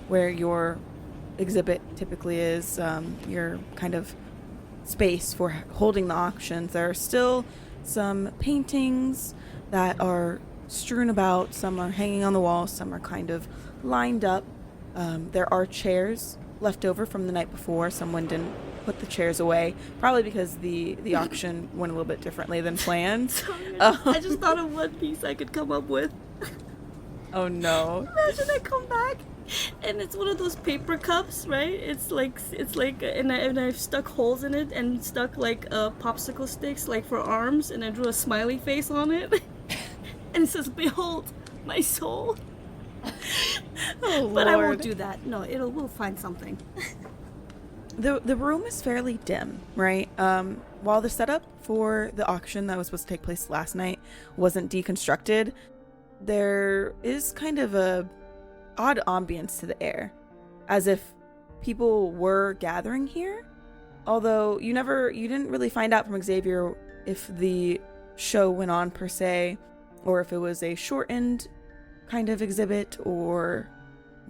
where your exhibit typically is, your kind of space for holding the auctions. There are still some paintings that are strewn about. Some are hanging on the wall. Some are kind of lined up. There are chairs left over from the night before. Someone didn't put the chairs away, probably because the auction went a little bit differently than planned. I just thought of one piece I could come up with. Oh no. Imagine I come back and it's one of those paper cups, right? It's like and I've stuck holes in it and stuck like popsicle sticks like for arms, and I drew a smiley face on it. And it says, "Behold my soul." Oh, But I won't Lord. do that. No, we'll find something. The room is fairly dim, right? While the setup for the auction that was supposed to take place last night wasn't deconstructed, there is kind of a odd ambience to the air, as if people were gathering here. Although you didn't really find out from Xavier if the show went on per se, or if it was a shortened kind of exhibit or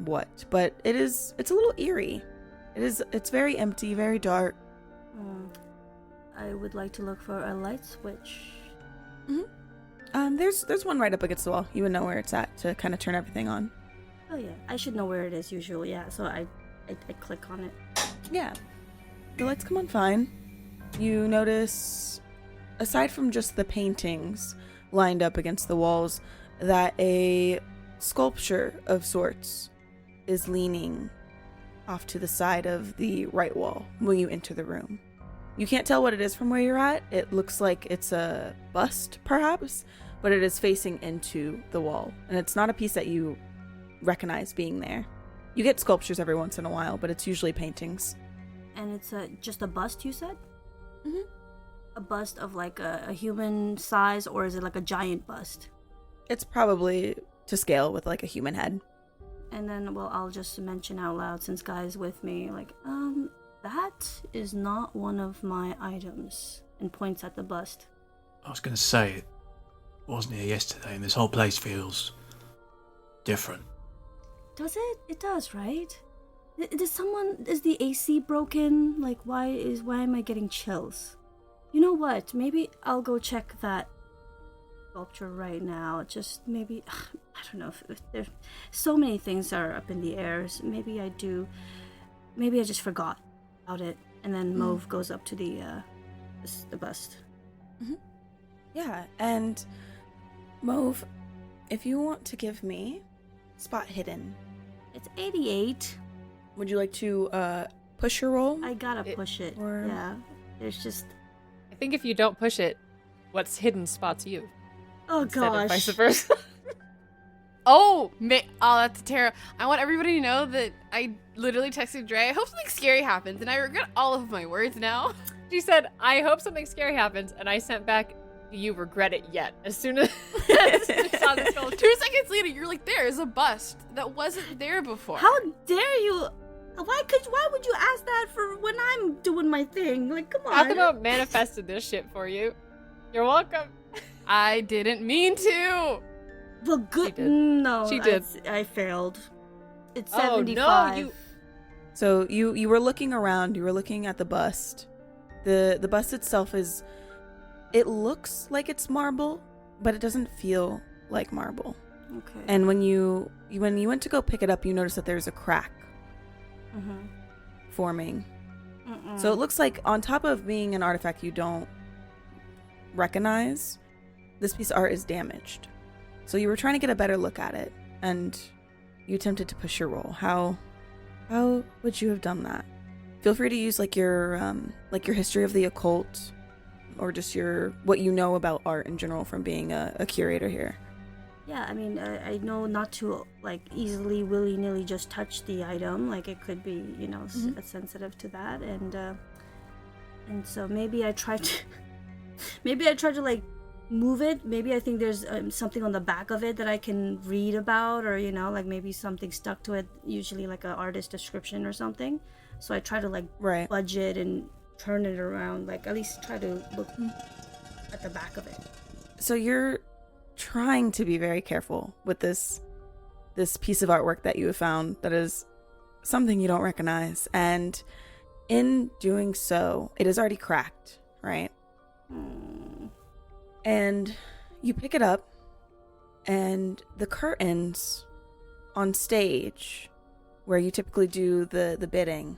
what. But it's a little eerie. It's very empty, very dark. I would like to look for a light switch. There's one right up against the wall. You would know where it's at to kind of turn everything on. Oh yeah, I should know where it is usually. Yeah, so I click on it. Yeah. The lights come on fine. You notice, aside from just the paintings lined up against the walls, that a sculpture of sorts is leaning off to the side of the right wall when you enter the room. You can't tell what it is from where you're at. It looks like it's a bust, perhaps, but it is facing into the wall. And it's not a piece that you recognize being there. You get sculptures every once in a while, but it's usually paintings. And it's just a bust, you said? Mm-hmm. A bust of like a human size, or is it like a giant bust? It's probably to scale with like a human head. And then, well, I'll just mention out loud, since Guy's with me, like, that is not one of my items, and points at the bust. I was going to say, it wasn't here yesterday, and this whole place feels different. Does it? It does, right? Is the AC broken? Like, why am I getting chills? You know what? Maybe I'll go check that sculpture right now. Just maybe, I don't know, if there's so many things are up in the air. So maybe I just forgot about it. And then Mauve goes up to the bust. Mm-hmm. Yeah, and Mauve, if you want to give me spot hidden. It's 88. Would you like to push your roll? I gotta push it. Or... Yeah. There's just... I think if you don't push it, what's hidden spots you. Oh, instead of gosh. vice versa. Oh, that's terrible. I want everybody to know that I literally texted Drea, I hope something scary happens, and I regret all of my words now. She said, I hope something scary happens, and I sent back, you regret it yet. As soon as I saw this sculpture. 2 seconds later, you're like, there is a bust that wasn't there before. How dare you? Why would you ask that for when I'm doing my thing? Like, come on. Fatuma manifested this shit for you. You're welcome. I didn't mean to. Well, good. She did. No, She did. I failed. It's Oh, 75. no, you... So you were looking around, you were looking at the bust. The bust itself it looks like it's marble, but it doesn't feel like marble. Okay. And when you went to go pick it up, you notice that there's a crack forming. So it looks like on top of being an artifact you don't recognize, this piece of art is damaged. So you were trying to get a better look at it, and you attempted to push your roll. How would you have done that? Feel free to use like your history of the occult, or just what you know about art in general from being a curator here. Yeah, I mean, I know not to like easily willy-nilly just touch the item. Like, it could be, sensitive to that, and so maybe I tried to like move it. Maybe I think there's something on the back of it that I can read about, or like maybe something stuck to it, usually like an artist description or something. So I try to like budge it and turn it around, like at least try to look at the back of it. So you're trying to be very careful with this piece of artwork that you have found that is something you don't recognize, and in doing so it is already cracked, right? And you pick it up, and the curtains on stage where you typically do the bidding,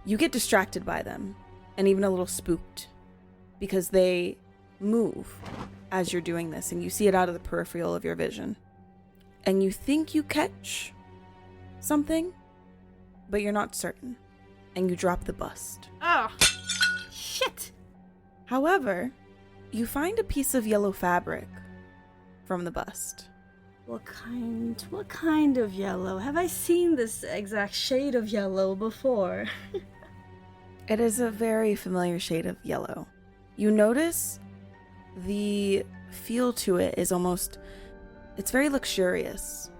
you get distracted by them and even a little spooked because they move as you're doing this, and you see it out of the peripheral of your vision, and you think you catch something, but you're not certain, and you drop the bust. Oh, shit. However, you find a piece of yellow fabric from the bust. What kind of yellow? Have I seen this exact shade of yellow before? It is a very familiar shade of yellow. You notice the feel to it is it's very luxurious.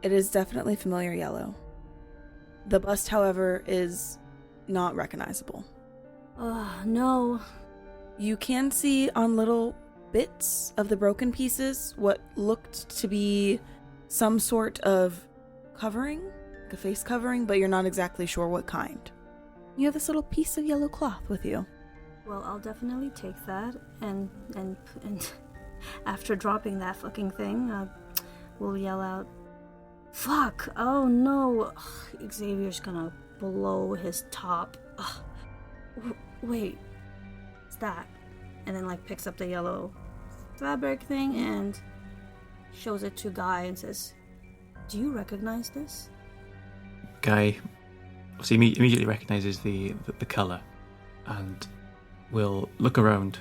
It is definitely familiar yellow. The bust, however, is not recognizable. Oh, no. You can see on little bits of the broken pieces what looked to be some sort of covering, like a face covering, but you're not exactly sure what kind. You have this little piece of yellow cloth with you. Well, I'll definitely take that, and after dropping that fucking thing, we'll yell out, "Fuck! Oh no! Ugh, Xavier's gonna blow his top." Wait, what's that? And then like picks up the yellow fabric thing and shows it to Guy and says, "Do you recognize this?" Guy obviously immediately recognizes the color, and will look around.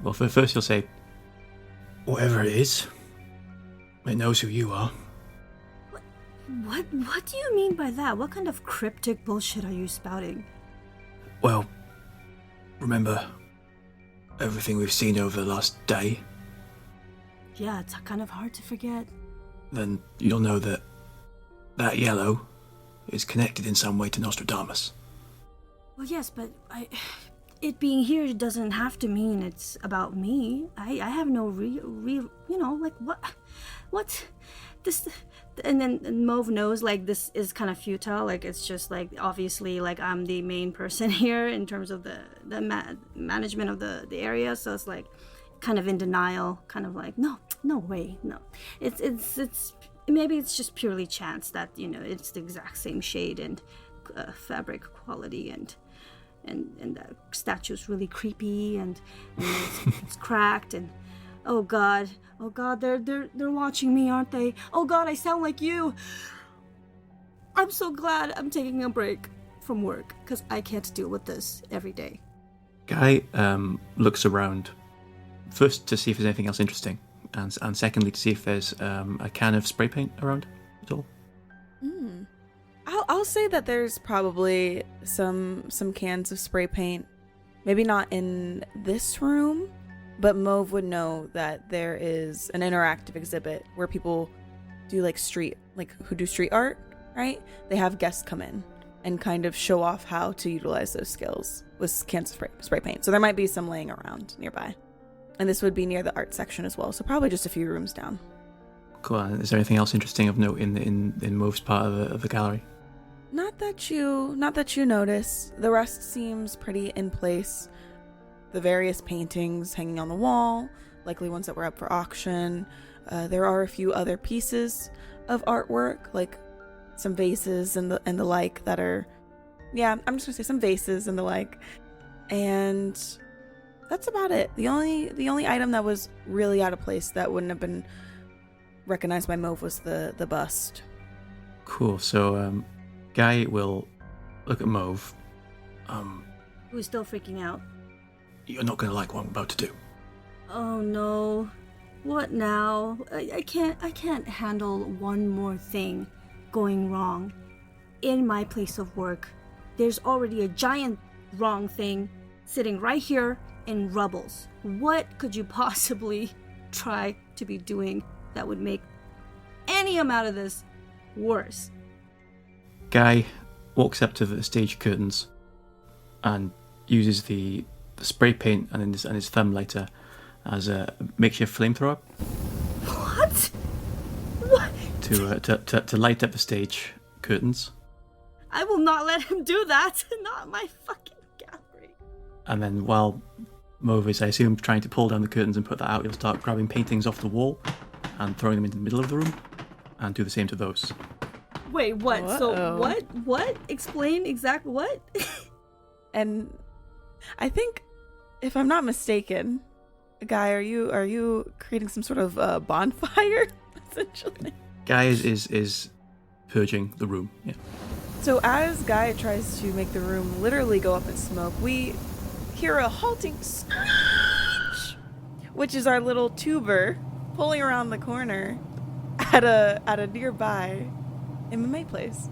Well, first he'll say, Whatever it is, it knows who you are. What do you mean by that? What kind of cryptic bullshit are you spouting? Well, remember everything we've seen over the last day? Yeah, it's kind of hard to forget. Then you'll know that that yellow is connected in some way to Nostradamus. Well, yes, but it being here doesn't have to mean it's about me. I have no real, like what, this, and then Mauve knows like this is kind of futile. Like it's just like obviously like I'm the main person here in terms of the management of the area, so it's like kind of in denial, kind of like no way, no. It's maybe it's just purely chance that it's the exact same shade and fabric quality and the statue's really creepy and it's cracked and oh god they're watching me, aren't they? Oh god, I sound like you. I'm so glad I'm taking a break from work because I can't deal with this every day. Guy looks around, first to see if there's anything else interesting, and secondly to see if there's a can of spray paint around at all. I'll say that there's probably some cans of spray paint. Maybe not in this room, but Mauve would know that there is an interactive exhibit where people do who do street art, right? They have guests come in and kind of show off how to utilize those skills with cans of spray paint. So there might be some laying around nearby. And this would be near the art section as well, so probably just a few rooms down. Cool. Is there anything else interesting of note in Mauve's part of the gallery? Not that you notice. The rest seems pretty in place. The various paintings hanging on the wall, likely ones that were up for auction. There are a few other pieces of artwork, like some vases and the like that are, I'm just gonna say some vases and the like. And that's about it. The only item that was really out of place that wouldn't have been recognized by Mauve was the bust. Cool. So Guy will look at Mauve. Who's still freaking out? You're not going to like what I'm about to do. Oh no. What now? I can't handle one more thing going wrong. In my place of work, there's already a giant wrong thing sitting right here in rubbles. What could you possibly try to be doing that would make any amount of this worse? Guy walks up to the stage curtains and uses the spray paint and his thumb lighter as a makeshift flamethrower. What? What? To light up the stage curtains. I will not let him do that. Not my fucking gallery. And then while Mauve is, I assume, trying to pull down the curtains and put that out, he'll start grabbing paintings off the wall and throwing them into the middle of the room and do the same to those. Wait, what? Uh-oh. So what? Explain exactly what? And I think, if I'm not mistaken, Guy, are you creating some sort of bonfire, essentially? Guy is purging the room. Yeah. So as Guy tries to make the room literally go up in smoke, we hear a halting screech, which is our little tuber pulling around the corner at a nearby MMA place.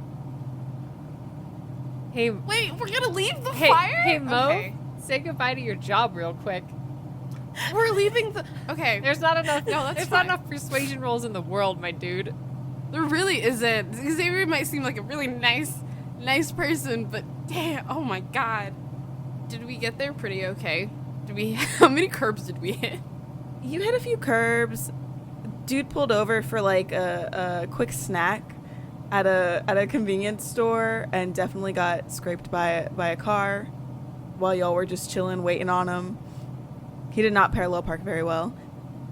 Hey, Wait, we're gonna leave the hey, fire? Hey, Mo, Okay. say goodbye to your job real quick. We're leaving the. Okay. There's not enough. No, that's there's fine. not enough persuasion rolls in the world, my dude. There really isn't. Xavier might seem like a really nice person, but damn, oh my god. Did we get there pretty okay? How many curbs did we hit? You hit a few curbs. Dude pulled over for like a quick snack at a convenience store and definitely got scraped by a car while y'all were just chilling waiting on him. He did not parallel park very well.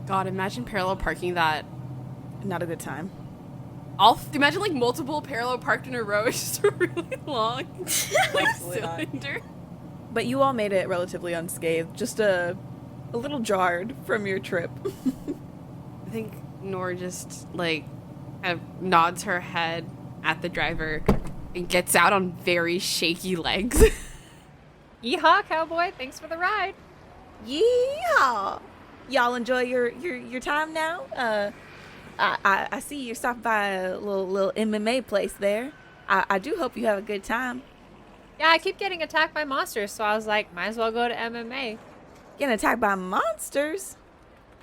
God, imagine parallel parking that. Not a good time. Imagine like multiple parallel parked in a row. It's just a really long like cylinder. But you all made it relatively unscathed. Just a little jarred from your trip. I think Noor just like kind of nods her head at the driver and gets out on very shaky legs. Yeehaw, cowboy. Thanks for the ride. Yeehaw! Y'all enjoy your time now? I see you stopped by a little MMA place there. I do hope you have a good time. Yeah, I keep getting attacked by monsters, so I was like, might as well go to MMA. Getting attacked by monsters?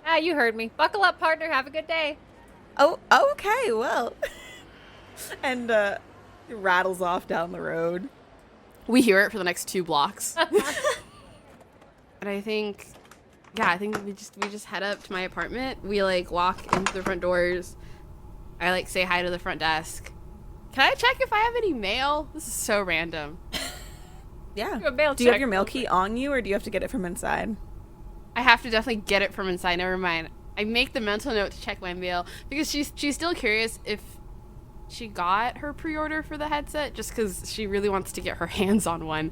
Ah, you heard me. Buckle up, partner. Have a good day. Oh, okay, well. And it rattles off down the road. We hear it for the next 2 blocks. And I think we just head up to my apartment. We like walk into the front doors. I like say hi to the front desk. Can I check if I have any mail? This is so random. Yeah. Do you have your mail key on you, or do you have to get it from inside? I have to definitely get it from inside. Never mind. I make the mental note to check my mail because she's still curious if she got her pre-order for the headset, just because she really wants to get her hands on one.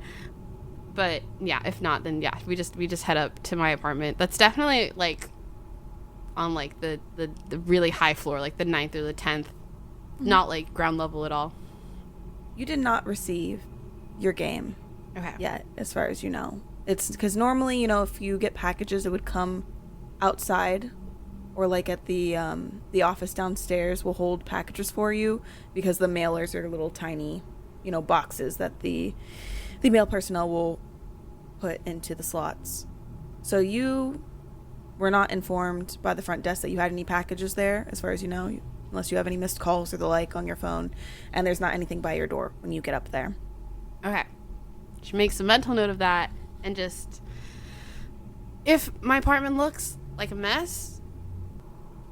But yeah, if not, then yeah, we just head up to my apartment. That's definitely like on like the really high floor, like the 9th or the 10th, not like ground level at all. You did not receive your game yet, as far as you know. It's because normally, if you get packages, it would come outside, or like at the office downstairs will hold packages for you, because the mailers are little tiny, boxes that the mail personnel will put into the slots. So you were not informed by the front desk that you had any packages there, as far as you know, unless you have any missed calls or the like on your phone, and there's not anything by your door when you get up there. Okay. She makes a mental note of that, and just, if my apartment looks like a mess,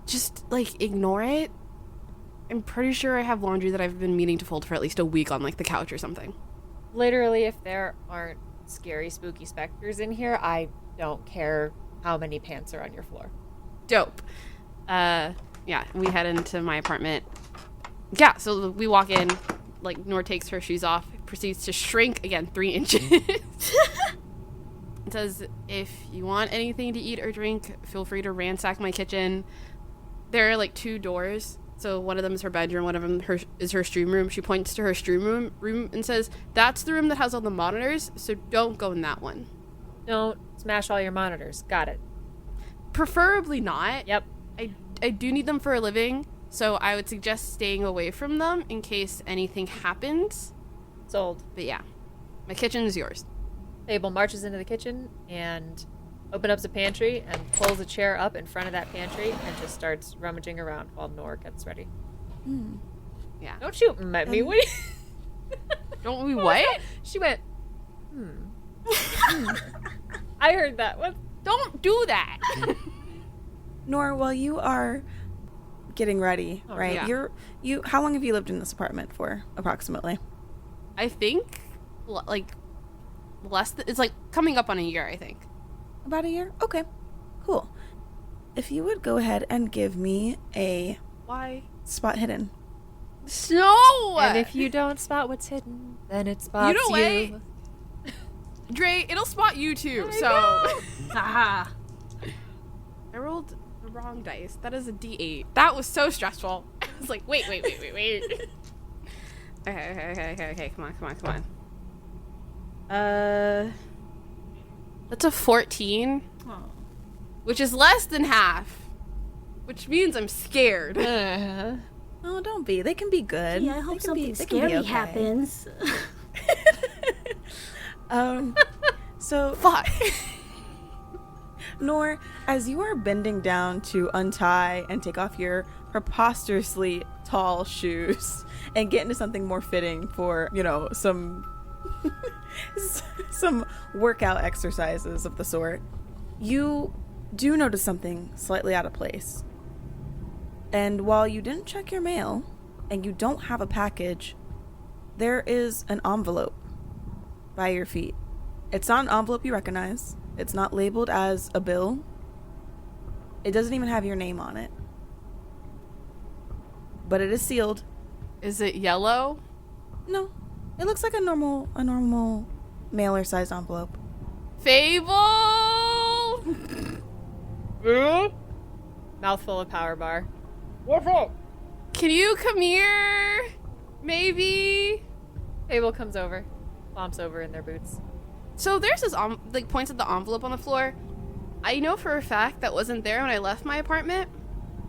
just like ignore it. I'm pretty sure I have laundry that I've been meaning to fold for at least a week on like the couch or something. Literally, if there aren't scary, spooky specters in here, I don't care how many pants are on your floor. Dope. Yeah, we head into my apartment. Yeah, so we walk in, like Noor takes her shoes off, proceeds to shrink again 3 inches. It says, if you want anything to eat or drink, feel free to ransack my kitchen. There are like 2 doors. So one of them is her bedroom, one of them is her stream room. She points to her stream room and says, that's the room that has all the monitors, so don't go in that one. Don't smash all your monitors. Got it. Preferably not. Yep. I do need them for a living, so I would suggest staying away from them in case anything happens. Sold. But yeah, my kitchen is yours. Fable marches into the kitchen and opens up the pantry and pulls a chair up in front of that pantry and just starts rummaging around while Noor gets ready. Yeah. Don't shoot at me. What? Don't we what? She went, I heard that. What? Don't do that. Noor, while you are getting ready, right? Yeah. You. How long have you lived in this apartment for, approximately? I think, like, it's like coming up on a year, I think. About a year? Okay, cool. If you would go ahead and give me a Why? spot hidden. No! And if you don't spot what's hidden, then it spots you. You know what? Dre, it'll spot you too, so. Haha. I rolled the wrong dice. That is a D8. That was so stressful. I was like, wait. Okay. Come on. That's a 14. Oh. Which is less than half. Which means I'm scared. Oh, don't be. They can be good. Yeah, I hope something they can be scary okay. happens. So Fuck. Noor, as you are bending down to untie and take off your preposterously tall shoes and get into something more fitting for, some some workout exercises of the sort, you do notice something slightly out of place. And while you didn't check your mail and you don't have a package, there is an envelope by your feet. It's not an envelope you recognize. It's not labeled as a bill. It doesn't even have your name on it. But it is sealed. Is it yellow? No. It looks like a normal mailer-sized envelope. Fable! Mouthful of power bar. Can you come here? Maybe? Fable comes over, clomps over in their boots. So there's this, like, points at the envelope on the floor. I know for a fact that wasn't there when I left my apartment.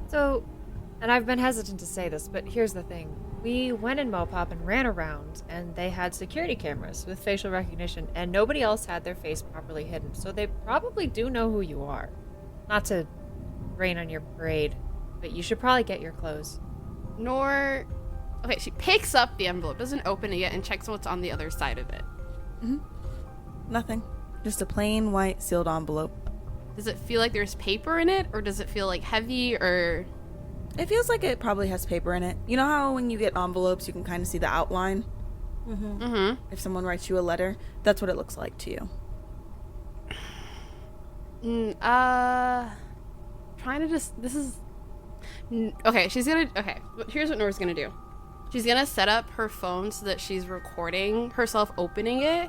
So, and I've been hesitant to say this, but here's the thing. We went in Mopop and ran around, and they had security cameras with facial recognition, and nobody else had their face properly hidden, so they probably do know who you are. Not to rain on your parade, but you should probably get your clothes. Noor... Okay, she picks up the envelope, doesn't open it yet, and checks what's on the other side of it. Mm-hmm. Nothing. Just a plain white sealed envelope. Does it feel like there's paper in it, or does it feel, like, heavy, or... It feels like it probably has paper in it. You know how when you get envelopes, you can kind of see the outline? Mm-hmm. Mm-hmm. If someone writes you a letter, that's what it looks like to you. Trying to just... This is... Okay, she's gonna... Okay, here's what Noor's gonna do. She's gonna set up her phone so that she's recording herself opening it.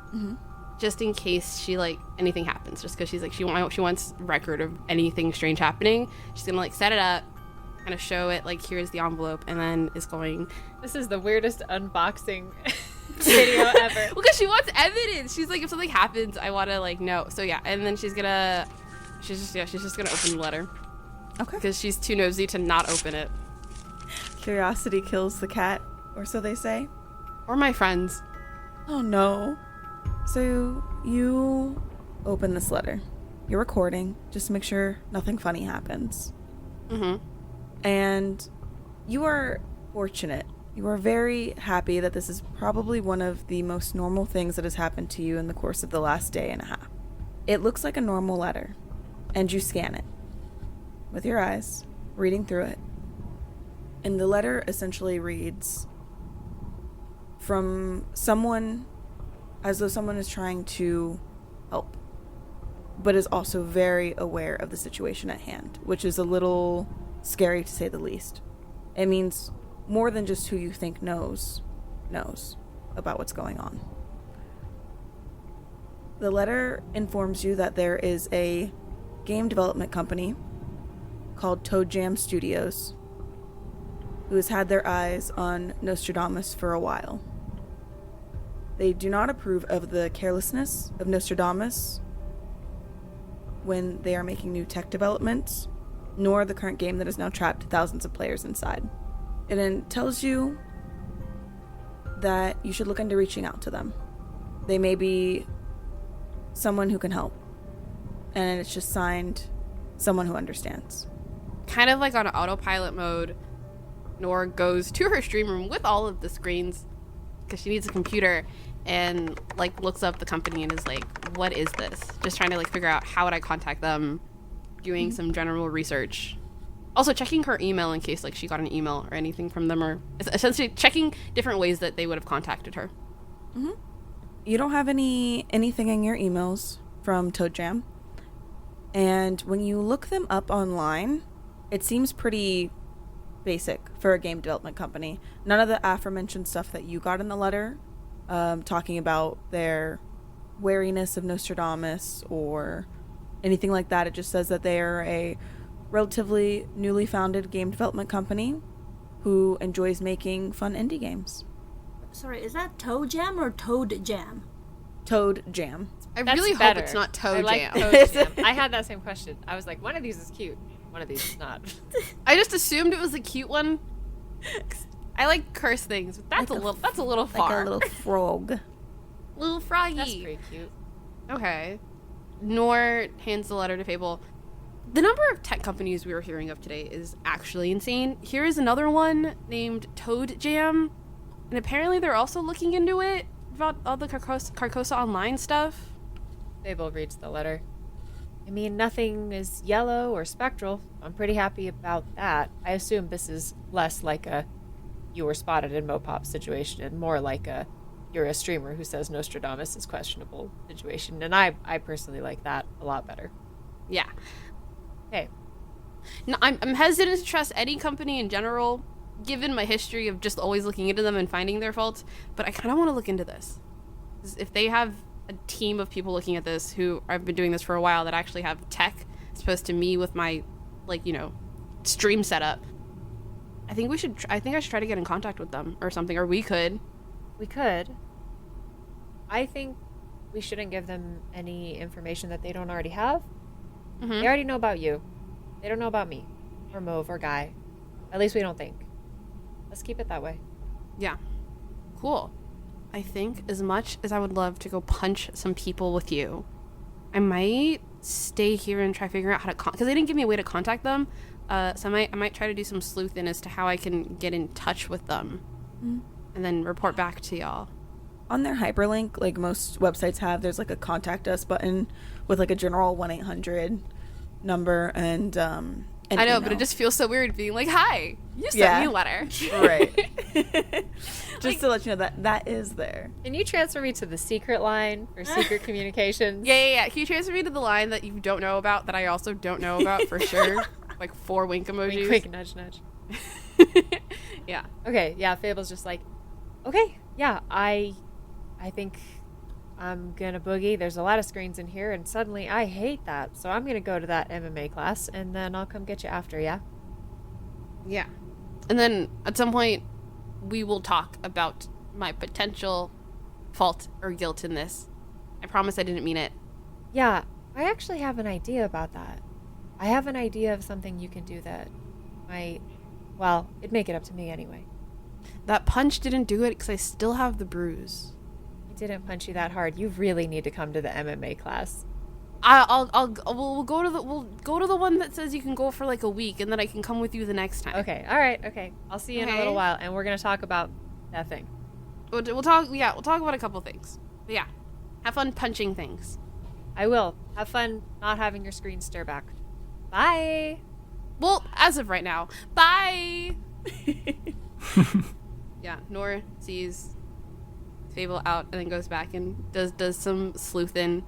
Mm-hmm. Just in case she, like, anything happens. Just because she's, like, she wants record of anything strange happening. She's gonna, like, set it up, kind of show it, like, here's the envelope, and then is going... This is the weirdest unboxing video ever. Well, because she wants evidence. She's like, if something happens, I want to, like, know. So, yeah, and then she's just gonna open the letter. Okay. Because she's too nosy to not open it. Curiosity kills the cat, or so they say. Or my friends. Oh no. So you open this letter. You're recording, just to make sure nothing funny happens. Mm-hmm. And you are fortunate. You are very happy that this is probably one of the most normal things that has happened to you in the course of the last day and a half. It looks like a normal letter, and you scan it with your eyes, reading through it. And the letter essentially reads from someone, as though someone is trying to help, but is also very aware of the situation at hand, which is a little scary to say the least. It means more than just who you think knows about what's going on. The letter informs you that there is a game development company called Toad Jam Studios who has had their eyes on Nostradamus for a while. They do not approve of the carelessness of Nostradamus when they are making new tech developments, nor the current game that has now trapped thousands of players inside. It then tells you that you should look into reaching out to them. They may be someone who can help, and it's just signed someone who understands. Kind of like on autopilot mode, Noor goes to her stream room with all of the screens because she needs a computer, and like looks up the company and is like, what is this? Just trying to like figure out how would I contact them, doing some general research. Also checking her email in case like she got an email or anything from them, or essentially checking different ways that they would have contacted her. Mm-hmm. You don't have anything in your emails from Toad Jam, and when you look them up online, it seems pretty basic for a game development company. None of the aforementioned stuff that you got in the letter, talking about their wariness of Nostradamus or anything like that. It just says that they are a relatively newly founded game development company who enjoys making fun indie games. Sorry, is that Toe Jam or Toad Jam? Toad Jam. I That's really better. hope it's not Toe I like Jam. Toad Jam. I had that same question. I was like, one of these is cute. One of these is not. I just assumed it was a cute one. I like curse things, but that's Like a little far. Like a little frog. Little froggy. That's pretty cute. Okay. Noor hands the letter to Fable. The number of tech companies we were hearing of today is actually insane. Here is another one named Toad Jam, and apparently they're also looking into it about all the Carcosa online stuff. Fable reads the letter. I mean, nothing is yellow or spectral. I'm pretty happy about that. I assume this is less like a you were spotted in Mopop situation and more like a you're a streamer who says Nostradamus is questionable situation. And I personally like that a lot better. Yeah. Hey. No, I'm hesitant to trust any company in general, given my history of just always looking into them and finding their faults, but I kind of want to look into this. 'Cause if they have a team of people looking at this who I've been doing this for a while that actually have tech as opposed to me with my, like, you know, stream setup, I think I should try to get in contact with them or something, or we could. We could. I think we shouldn't give them any information that they don't already have. Mhm. They already know about you. They don't know about me, or Mauve, or Guy. At least we don't think. Let's keep it that way. Yeah. Cool. I think as much as I would love to go punch some people with you, I might stay here and try figuring out how to because they didn't give me a way to contact them. So I might try to do some sleuthing as to how I can get in touch with them, and then report back to y'all. On their hyperlink, like most websites have, there's like a contact us button with like a general 1-800 number and an I know, email. but it just feels so weird being like, "Hi, you sent me a letter." Right. Just to let you know that is there. Can you transfer me to the secret line for secret communications? Yeah. Can you transfer me to the line that you don't know about that I also don't know about for sure? Like 4 wink emojis. Wink, nudge, nudge. Yeah. Okay, yeah, Fable's just like, okay, yeah, I think I'm gonna boogie. There's a lot of screens in here, and suddenly I hate that. So I'm gonna go to that MMA class, and then I'll come get you after, yeah? Yeah. And then at some point, we will talk about my potential fault or guilt in this. I promise I didn't mean it. Yeah, I actually have an idea about that. I have an idea of something you can do that might, well, it'd make it up to me anyway. That punch didn't do it because I still have the bruise. I didn't punch you that hard. You really need to come to the MMA class. We'll go to the one that says you can go for like a week, and then I can come with you the next time. Okay, all right, okay. I'll see you in a little while, and we're gonna talk about that thing. We'll talk about a couple things. But yeah, have fun punching things. I will. Have fun not having your screen stare back. Bye. Well, as of right now, bye. Yeah, Noor sees Fable out and then goes back and does some sleuthing.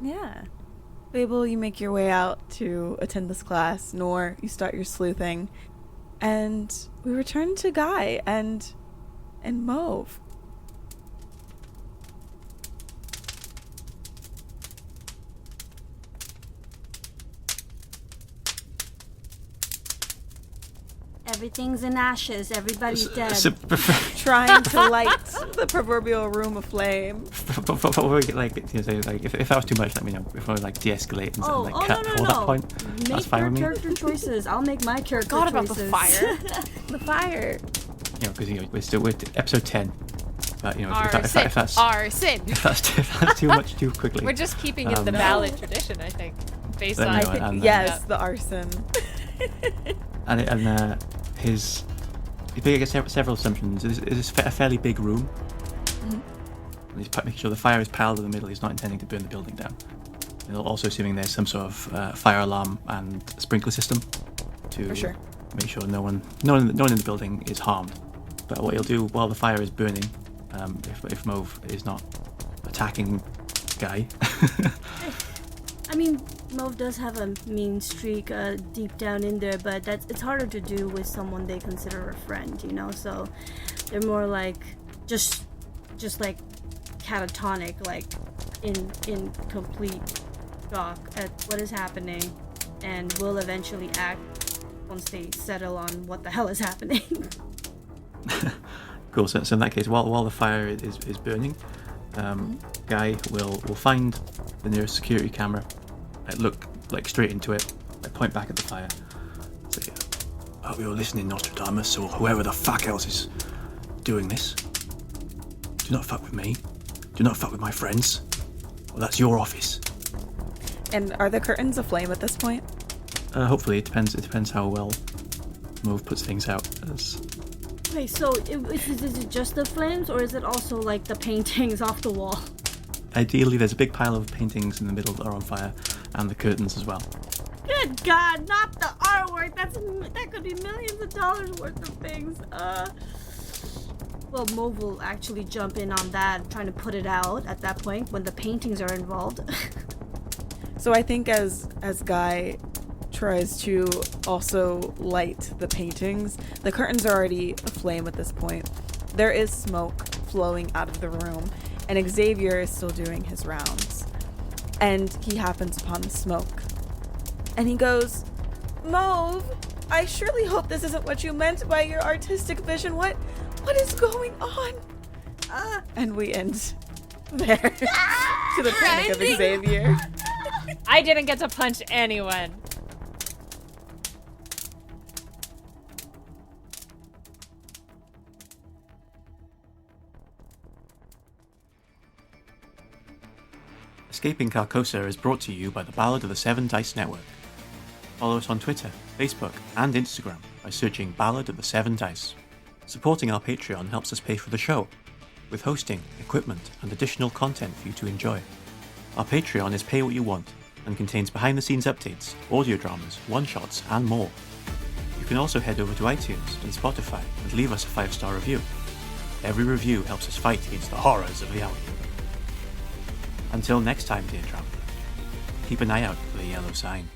Yeah. Fable, you make your way out to attend this class. Noor, you start your sleuthing. And we return to Guy and Mauve. Everything's in ashes. Everybody's dead. Trying to light the proverbial room aflame. If that was too much, let me know. If I would like de-escalate and cut before that point, Make that's fine your with me. character choices. I'll make my character God, about choices. the fire. The fire. Because we're episode 10. But if that's Arson. if that's too much too quickly. We're just keeping it the ballad tradition, I think, based Let on. me know, and, Yes, the arson. And his big several assumptions. Is a fairly big room. And he's making sure the fire is piled in the middle. He's not intending to burn the building down. And also assuming there's some sort of fire alarm and sprinkler system to For sure. make sure no one in the building is harmed. But what he'll do while the fire is burning, if Mauve is not attacking Guy. I mean, Mauve does have a mean streak deep down in there, but it's harder to do with someone they consider a friend, so they're more like just like catatonic, like in complete shock at what is happening, and will eventually act once they settle on what the hell is happening. Cool. So in that case, while the fire is burning, Guy will find the nearest security camera, look straight into it, point back at the fire. Say, I hope you're listening, Nostradamus, or whoever the fuck else is doing this. Do not fuck with me. Do not fuck with my friends. Well, that's your office. And are the curtains aflame at this point? Hopefully, it depends how well Mauve puts things out. Okay, so is it just the flames, or is it also like the paintings off the wall? Ideally, there's a big pile of paintings in the middle that are on fire, and the curtains as well. Good God, not the artwork. That could be millions of dollars worth of things. Well, Mauve will actually jump in on that, trying to put it out at that point when the paintings are involved. So I think as Guy tries to also light the paintings, the curtains are already aflame at this point. There is smoke flowing out of the room, and Xavier is still doing his rounds. And he happens upon the smoke. And he goes, Mauve, I surely hope this isn't what you meant by your artistic vision. What is going on? And we end There. To the panic of Xavier. I didn't get to punch anyone. Escaping Carcosa is brought to you by the Ballad of the Seven Dice Network. Follow us on Twitter, Facebook, and Instagram by searching Ballad of the Seven Dice. Supporting our Patreon helps us pay for the show, with hosting, equipment, and additional content for you to enjoy. Our Patreon is pay what you want and contains behind-the-scenes updates, audio dramas, one-shots, and more. You can also head over to iTunes and Spotify and leave us a 5-star review. Every review helps us fight against the horrors of the hour. Until next time, dear traveller, keep an eye out for the yellow sign.